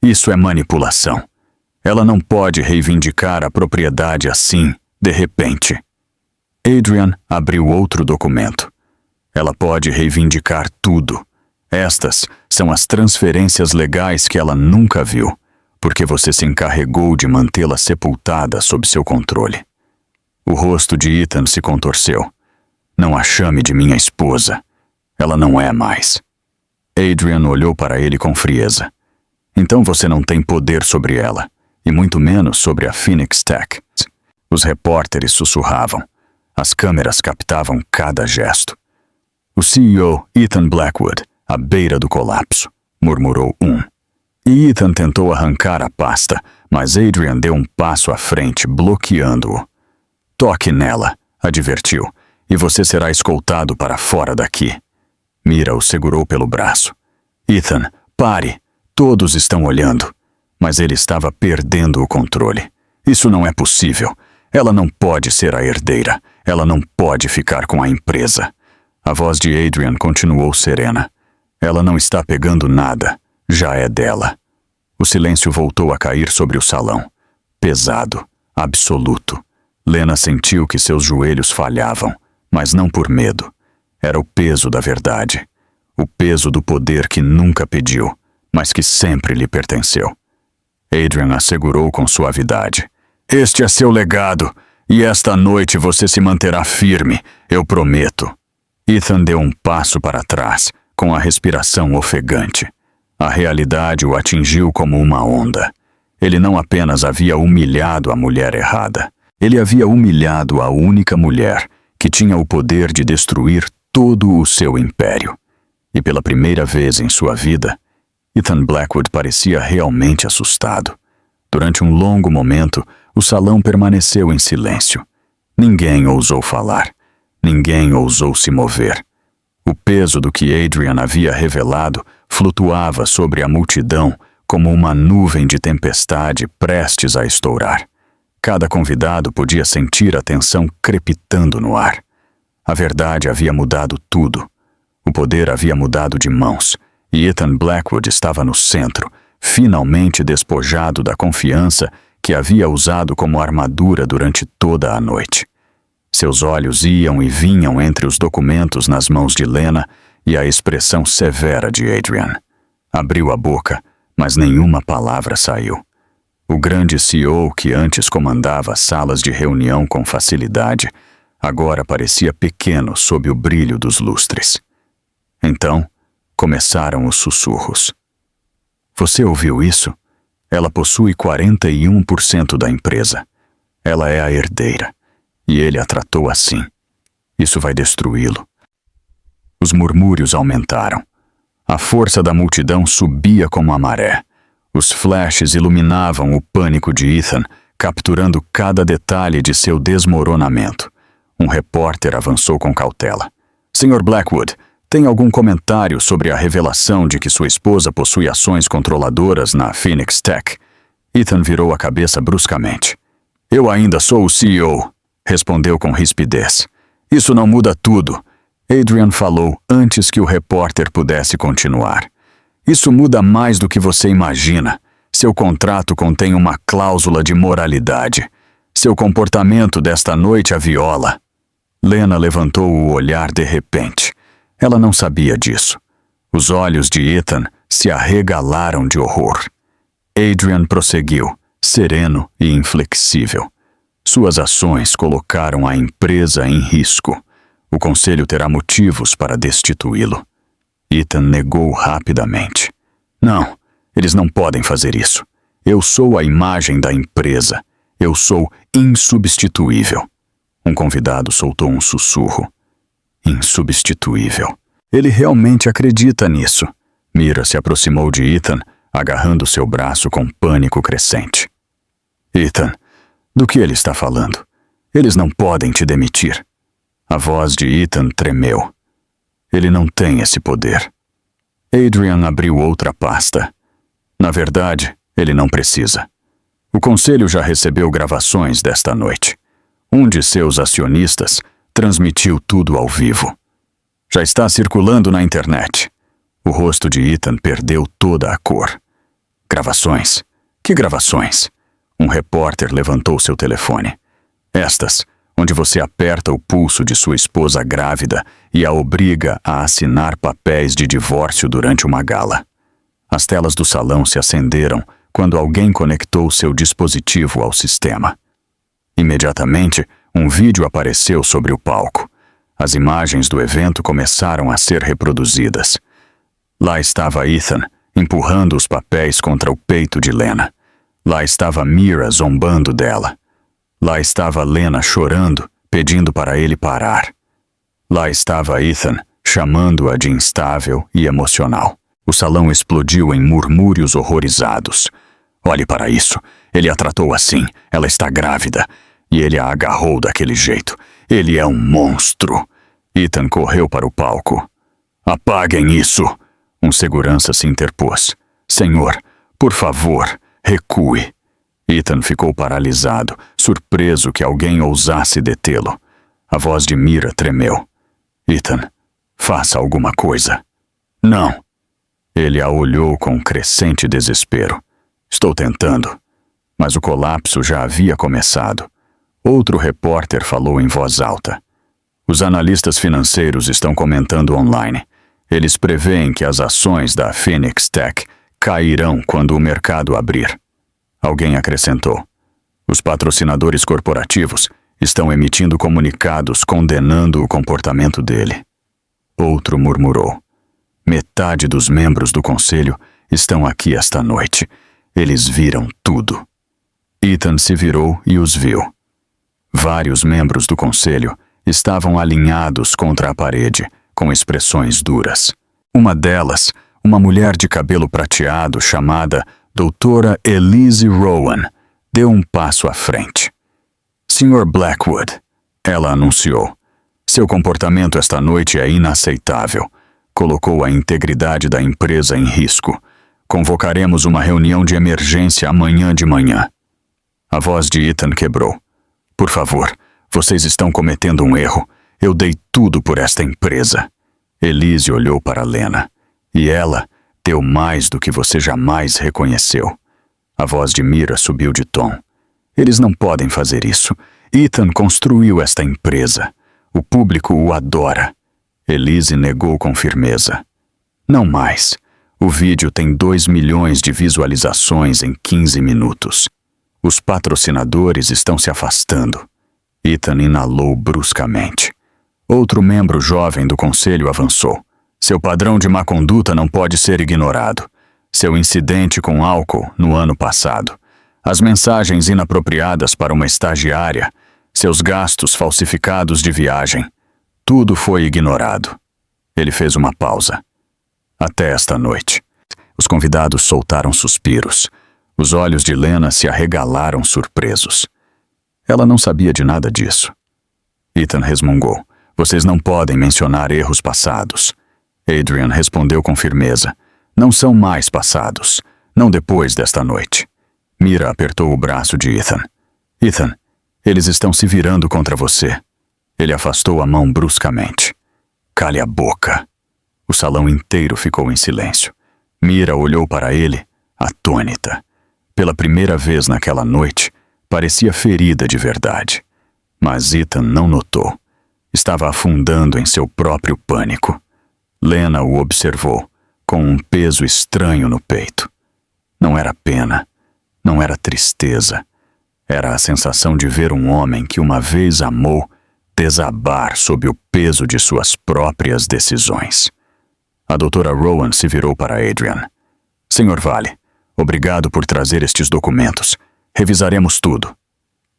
Isso é manipulação. Ela não pode reivindicar a propriedade assim, de repente. Adrian abriu outro documento. Ela pode reivindicar tudo. Estas são as transferências legais que ela nunca viu, porque você se encarregou de mantê-la sepultada sob seu controle. O rosto de Ethan se contorceu. Não a chame de minha esposa. Ela não é mais. Adrian olhou para ele com frieza. Então você não tem poder sobre ela, e muito menos sobre a Phoenix Tech. Os repórteres sussurravam. As câmeras captavam cada gesto. O CEO, Ethan Blackwood, à beira do colapso, murmurou um. E Ethan tentou arrancar a pasta, mas Adrian deu um passo à frente, bloqueando-o. Toque nela, advertiu, e você será escoltado para fora daqui. Mira o segurou pelo braço. Ethan, pare! Todos estão olhando. Mas ele estava perdendo o controle. Isso não é possível. Ela não pode ser a herdeira. Ela não pode ficar com a empresa. A voz de Adrian continuou serena. Ela não está pegando nada. Já é dela. O silêncio voltou a cair sobre o salão. Pesado, absoluto. Lena sentiu que seus joelhos falhavam, mas não por medo. Era o peso da verdade. O peso do poder que nunca pediu, mas que sempre lhe pertenceu. Adrian assegurou com suavidade. Este é seu legado, e esta noite você se manterá firme, eu prometo. Ethan deu um passo para trás, com a respiração ofegante. A realidade o atingiu como uma onda. Ele não apenas havia humilhado a mulher errada, ele havia humilhado a única mulher que tinha o poder de destruir todo o seu império. E pela primeira vez em sua vida, Ethan Blackwood parecia realmente assustado. Durante um longo momento, o salão permaneceu em silêncio. Ninguém ousou falar. Ninguém ousou se mover. O peso do que Adrian havia revelado flutuava sobre a multidão como uma nuvem de tempestade prestes a estourar. Cada convidado podia sentir a tensão crepitando no ar. A verdade havia mudado tudo. O poder havia mudado de mãos, e Ethan Blackwood estava no centro, finalmente despojado da confiança que havia usado como armadura durante toda a noite. Seus olhos iam e vinham entre os documentos nas mãos de Lena e a expressão severa de Adrian. Abriu a boca, mas nenhuma palavra saiu. O grande CEO que antes comandava salas de reunião com facilidade, agora parecia pequeno sob o brilho dos lustres. Então, começaram os sussurros. Você ouviu isso? Ela possui 41% da empresa. Ela é a herdeira. E ele a tratou assim. Isso vai destruí-lo. Os murmúrios aumentaram. A força da multidão subia como a maré. Os flashes iluminavam o pânico de Ethan, capturando cada detalhe de seu desmoronamento. Um repórter avançou com cautela. Sr. Blackwood, tem algum comentário sobre a revelação de que sua esposa possui ações controladoras na Phoenix Tech? Ethan virou a cabeça bruscamente. Eu ainda sou o CEO, respondeu com rispidez. Isso não muda tudo. Adrian falou antes que o repórter pudesse continuar. Isso muda mais do que você imagina. Seu contrato contém uma cláusula de moralidade. Seu comportamento desta noite a viola. Lena levantou o olhar de repente. Ela não sabia disso. Os olhos de Ethan se arregalaram de horror. Adrian prosseguiu, sereno e inflexível. Suas ações colocaram a empresa em risco. O conselho terá motivos para destituí-lo. Ethan negou rapidamente. Não, eles não podem fazer isso. Eu sou a imagem da empresa. Eu sou insubstituível. Um convidado soltou um sussurro. Insubstituível. Ele realmente acredita nisso. Mira se aproximou de Ethan, agarrando seu braço com pânico crescente. Ethan, do que ele está falando? Eles não podem te demitir. A voz de Ethan tremeu. Ele não tem esse poder. Adrian abriu outra pasta. Na verdade, ele não precisa. O conselho já recebeu gravações desta noite. Um de seus acionistas transmitiu tudo ao vivo. Já está circulando na internet. O rosto de Ethan perdeu toda a cor. Gravações? Que gravações? Um repórter levantou seu telefone. Estas, onde você aperta o pulso de sua esposa grávida e a obriga a assinar papéis de divórcio durante uma gala. As telas do salão se acenderam quando alguém conectou seu dispositivo ao sistema. Imediatamente, um vídeo apareceu sobre o palco. As imagens do evento começaram a ser reproduzidas. Lá estava Ethan, empurrando os papéis contra o peito de Lena. Lá estava Mira zombando dela. Lá estava Lena chorando, pedindo para ele parar. Lá estava Ethan, chamando-a de instável e emocional. O salão explodiu em murmúrios horrorizados. Olhe para isso. Ele a tratou assim. Ela está grávida. E ele a agarrou daquele jeito. Ele é um monstro. Ethan correu para o palco. Apaguem isso. Um segurança se interpôs. Senhor, por favor, recue. Ethan ficou paralisado, surpreso que alguém ousasse detê-lo. A voz de Mira tremeu. Ethan, faça alguma coisa. Não. Ele a olhou com crescente desespero. Estou tentando. Mas o colapso já havia começado. Outro repórter falou em voz alta. Os analistas financeiros estão comentando online. Eles preveem que as ações da Phoenix Tech cairão quando o mercado abrir. Alguém acrescentou. Os patrocinadores corporativos estão emitindo comunicados condenando o comportamento dele. Outro murmurou. Metade dos membros do conselho estão aqui esta noite. Eles viram tudo. Ethan se virou e os viu. Vários membros do conselho estavam alinhados contra a parede, com expressões duras. Uma delas, uma mulher de cabelo prateado chamada Doutora Elise Rowan, deu um passo à frente. Sr. Blackwood, ela anunciou, seu comportamento esta noite é inaceitável. Colocou a integridade da empresa em risco. Convocaremos uma reunião de emergência amanhã de manhã. A voz de Ethan quebrou. Por favor, vocês estão cometendo um erro. Eu dei tudo por esta empresa. Elise olhou para Lena, e ela deu mais do que você jamais reconheceu. A voz de Mira subiu de tom. Eles não podem fazer isso. Ethan construiu esta empresa. O público o adora. Elise negou com firmeza. Não mais. O vídeo tem 2 milhões de visualizações em 15 minutos. Os patrocinadores estão se afastando. Ethan inalou bruscamente. Outro membro jovem do conselho avançou. Seu padrão de má conduta não pode ser ignorado. Seu incidente com álcool no ano passado. As mensagens inapropriadas para uma estagiária. Seus gastos falsificados de viagem. Tudo foi ignorado. Ele fez uma pausa. Até esta noite. Os convidados soltaram suspiros. Os olhos de Lena se arregalaram surpresos. Ela não sabia de nada disso. Ethan resmungou. Vocês não podem mencionar erros passados. Adrian respondeu com firmeza. Não são mais passados. Não depois desta noite. Mira apertou o braço de Ethan. Ethan, eles estão se virando contra você. Ele afastou a mão bruscamente. Cale a boca. O salão inteiro ficou em silêncio. Mira olhou para ele, atônita. Pela primeira vez naquela noite, parecia ferida de verdade. Mas Ethan não notou. Estava afundando em seu próprio pânico. Lena o observou, com um peso estranho no peito. Não era pena, não era tristeza. Era a sensação de ver um homem que uma vez amou desabar sob o peso de suas próprias decisões. A doutora Rowan se virou para Adrian. Sr. Vale, obrigado por trazer estes documentos. Revisaremos tudo.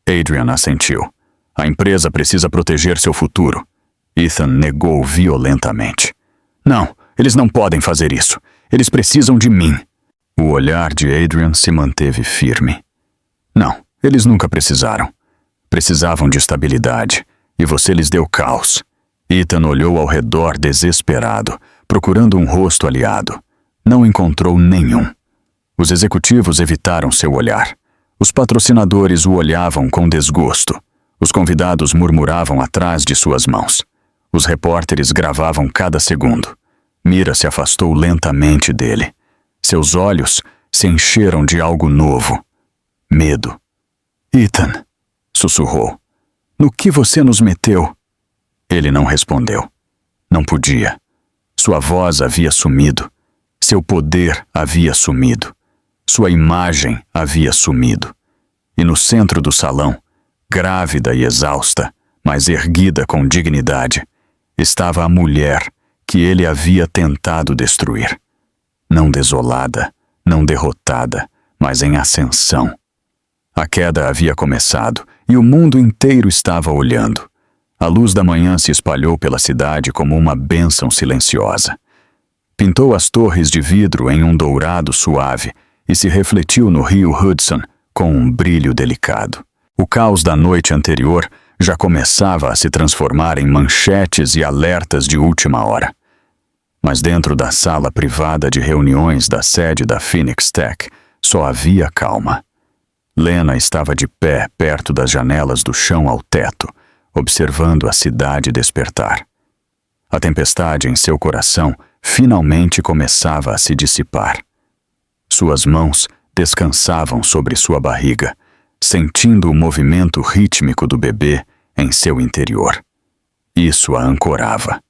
Adrian assentiu. A empresa precisa proteger seu futuro. Ethan negou violentamente. Não, eles não podem fazer isso. Eles precisam de mim. O olhar de Adrian se manteve firme. Não, eles nunca precisaram. Precisavam de estabilidade, e você lhes deu caos. Ethan olhou ao redor desesperado, procurando um rosto aliado. Não encontrou nenhum. Os executivos evitaram seu olhar. Os patrocinadores o olhavam com desgosto. Os convidados murmuravam atrás de suas mãos. Os repórteres gravavam cada segundo. Mira se afastou lentamente dele. Seus olhos se encheram de algo novo. Medo. Ethan, sussurrou. No que você nos meteu? Ele não respondeu. Não podia. Sua voz havia sumido. Seu poder havia sumido. Sua imagem havia sumido. E no centro do salão, grávida e exausta, mas erguida com dignidade, estava a mulher que ele havia tentado destruir. Não desolada, não derrotada, mas em ascensão. A queda havia começado e o mundo inteiro estava olhando. A luz da manhã se espalhou pela cidade como uma bênção silenciosa. Pintou as torres de vidro em um dourado suave e se refletiu no rio Hudson com um brilho delicado. O caos da noite anterior já começava a se transformar em manchetes e alertas de última hora. Mas dentro da sala privada de reuniões da sede da Phoenix Tech só havia calma. Lena estava de pé perto das janelas do chão ao teto, observando a cidade despertar. A tempestade em seu coração finalmente começava a se dissipar. Suas mãos descansavam sobre sua barriga, sentindo o movimento rítmico do bebê em seu interior. Isso a ancorava.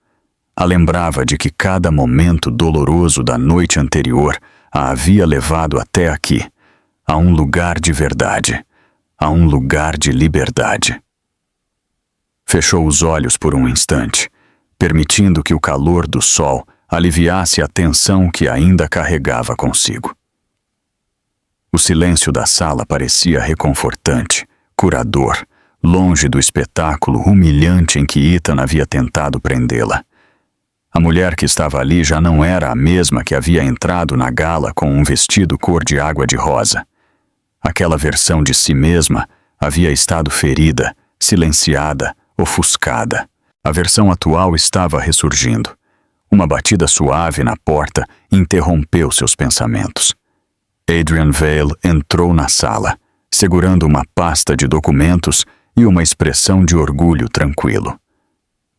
A lembrava de que cada momento doloroso da noite anterior a havia levado até aqui, a um lugar de verdade, a um lugar de liberdade. Fechou os olhos por um instante, permitindo que o calor do sol aliviasse a tensão que ainda carregava consigo. O silêncio da sala parecia reconfortante, curador, longe do espetáculo humilhante em que Ethan havia tentado prendê-la. A mulher que estava ali já não era a mesma que havia entrado na gala com um vestido cor de água de rosa. Aquela versão de si mesma havia estado ferida, silenciada, ofuscada. A versão atual estava ressurgindo. Uma batida suave na porta interrompeu seus pensamentos. Adrian Vale entrou na sala, segurando uma pasta de documentos e uma expressão de orgulho tranquilo.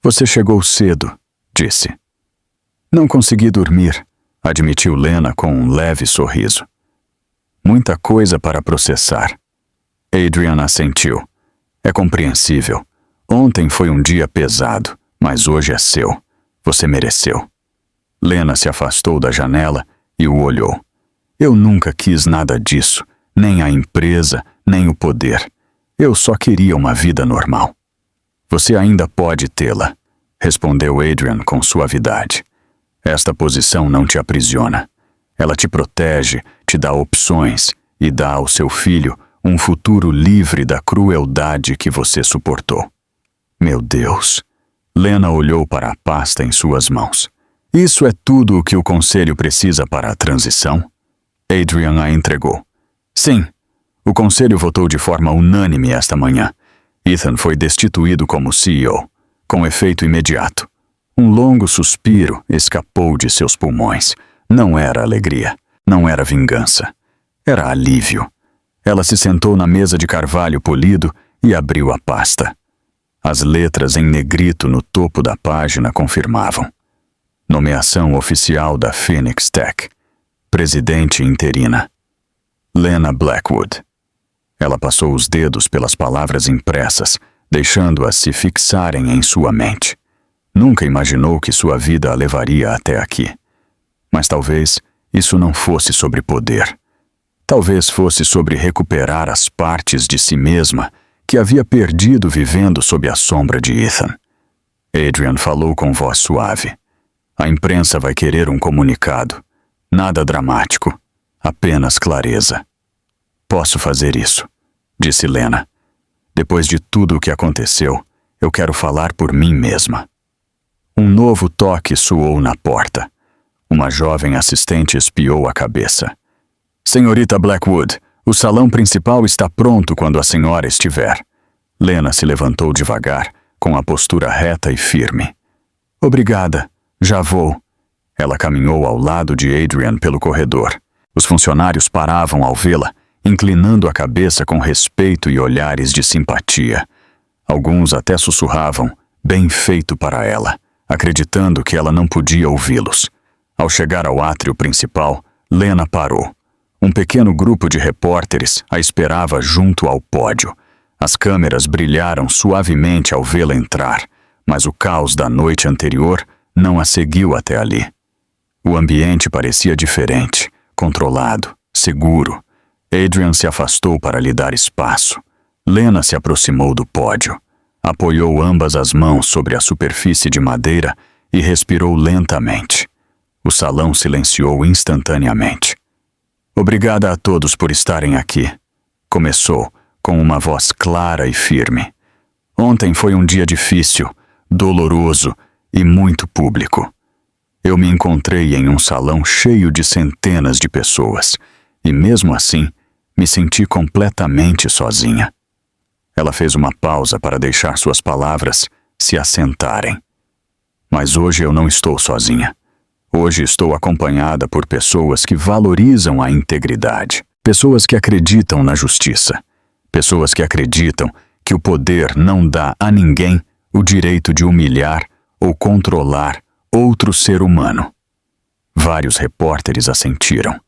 Você chegou cedo, disse. Não consegui dormir, admitiu Lena com um leve sorriso. Muita coisa para processar. Adrian assentiu. É compreensível. Ontem foi um dia pesado, mas hoje é seu. Você mereceu. Lena se afastou da janela e o olhou. Eu nunca quis nada disso, nem a empresa, nem o poder. Eu só queria uma vida normal. Você ainda pode tê-la, respondeu Adrian com suavidade. Esta posição não te aprisiona. Ela te protege, te dá opções e dá ao seu filho um futuro livre da crueldade que você suportou. Meu Deus! Lena olhou para a pasta em suas mãos. Isso é tudo o que o conselho precisa para a transição? Adrian a entregou. Sim. O conselho votou de forma unânime esta manhã. Ethan foi destituído como CEO, com efeito imediato. Um longo suspiro escapou de seus pulmões. Não era alegria, não era vingança. Era alívio. Ela se sentou na mesa de carvalho polido e abriu a pasta. As letras em negrito no topo da página confirmavam. Nomeação oficial da Phoenix Tech. Presidente interina. Lena Blackwood. Ela passou os dedos pelas palavras impressas, deixando-as se fixarem em sua mente. Nunca imaginou que sua vida a levaria até aqui. Mas talvez isso não fosse sobre poder. Talvez fosse sobre recuperar as partes de si mesma que havia perdido vivendo sob a sombra de Ethan. Adrian falou com voz suave. A imprensa vai querer um comunicado. Nada dramático, apenas clareza. Posso fazer isso, disse Lena. Depois de tudo o que aconteceu, eu quero falar por mim mesma. Um novo toque soou na porta. Uma jovem assistente espiou a cabeça. Senhorita Blackwood, o salão principal está pronto quando a senhora estiver. Lena se levantou devagar, com a postura reta e firme. Obrigada, já vou. Ela caminhou ao lado de Adrian pelo corredor. Os funcionários paravam ao vê-la, inclinando a cabeça com respeito e olhares de simpatia. Alguns até sussurravam, bem feito para ela, acreditando que ela não podia ouvi-los. Ao chegar ao átrio principal, Lena parou. Um pequeno grupo de repórteres a esperava junto ao pódio. As câmeras brilharam suavemente ao vê-la entrar, mas o caos da noite anterior não a seguiu até ali. O ambiente parecia diferente, controlado, seguro. Adrian se afastou para lhe dar espaço. Lena se aproximou do pódio. Apoiou ambas as mãos sobre a superfície de madeira e respirou lentamente. O salão silenciou instantaneamente. Obrigada a todos por estarem aqui. Começou, com uma voz clara e firme. Ontem foi um dia difícil, doloroso e muito público. Eu me encontrei em um salão cheio de centenas de pessoas e, mesmo assim, me senti completamente sozinha. Ela fez uma pausa para deixar suas palavras se assentarem. Mas hoje eu não estou sozinha. Hoje estou acompanhada por pessoas que valorizam a integridade, pessoas que acreditam na justiça, pessoas que acreditam que o poder não dá a ninguém o direito de humilhar ou controlar outro ser humano. Vários repórteres assentiram.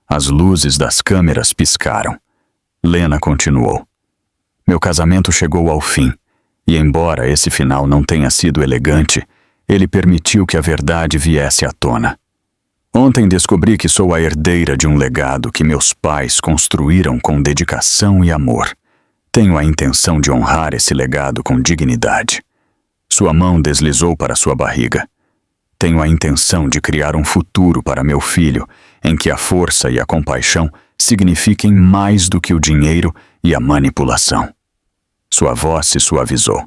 As luzes das câmeras piscaram. Lena continuou. Meu casamento chegou ao fim, e embora esse final não tenha sido elegante, ele permitiu que a verdade viesse à tona. Ontem descobri que sou a herdeira de um legado que meus pais construíram com dedicação e amor. Tenho a intenção de honrar esse legado com dignidade. Sua mão deslizou para sua barriga. Tenho a intenção de criar um futuro para meu filho, em que a força e a compaixão signifiquem mais do que o dinheiro e a manipulação. Sua voz se suavizou.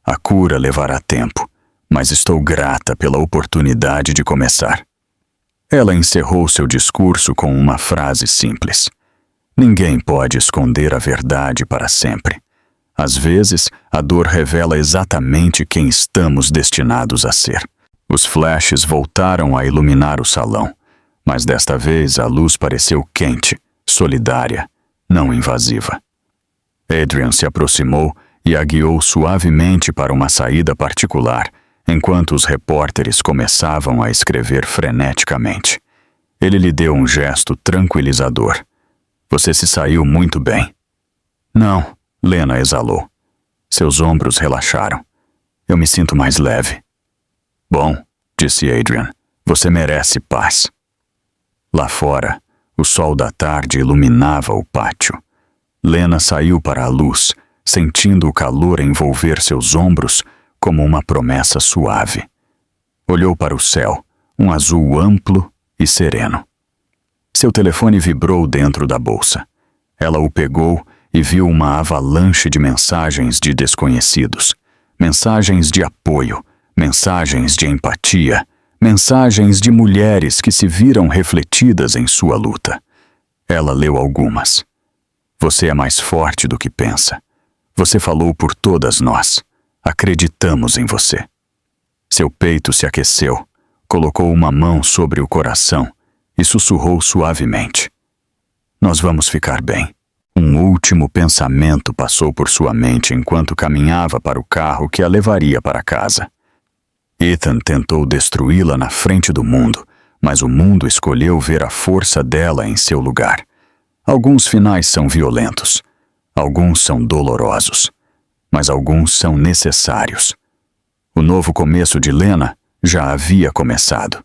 A cura levará tempo, mas estou grata pela oportunidade de começar. Ela encerrou seu discurso com uma frase simples. Ninguém pode esconder a verdade para sempre. Às vezes, a dor revela exatamente quem estamos destinados a ser. Os flashes voltaram a iluminar o salão, mas desta vez a luz pareceu quente, solidária, não invasiva. Adrian se aproximou e a guiou suavemente para uma saída particular, enquanto os repórteres começavam a escrever freneticamente. Ele lhe deu um gesto tranquilizador. Você se saiu muito bem. Não, Lena exalou. Seus ombros relaxaram. Eu me sinto mais leve. Bom, disse Adrian, você merece paz. Lá fora, o sol da tarde iluminava o pátio. Lena saiu para a luz, sentindo o calor envolver seus ombros como uma promessa suave. Olhou para o céu, um azul amplo e sereno. Seu telefone vibrou dentro da bolsa. Ela o pegou e viu uma avalanche de mensagens de desconhecidos. Mensagens de apoio, mensagens de empatia, mensagens de mulheres que se viram refletidas em sua luta. Ela leu algumas. Você é mais forte do que pensa. Você falou por todas nós. Acreditamos em você. Seu peito se aqueceu, colocou uma mão sobre o coração e sussurrou suavemente. Nós vamos ficar bem. Um último pensamento passou por sua mente enquanto caminhava para o carro que a levaria para casa. Ethan tentou destruí-la na frente do mundo, mas o mundo escolheu ver a força dela em seu lugar. Alguns finais são violentos, alguns são dolorosos, mas alguns são necessários. O novo começo de Lena já havia começado.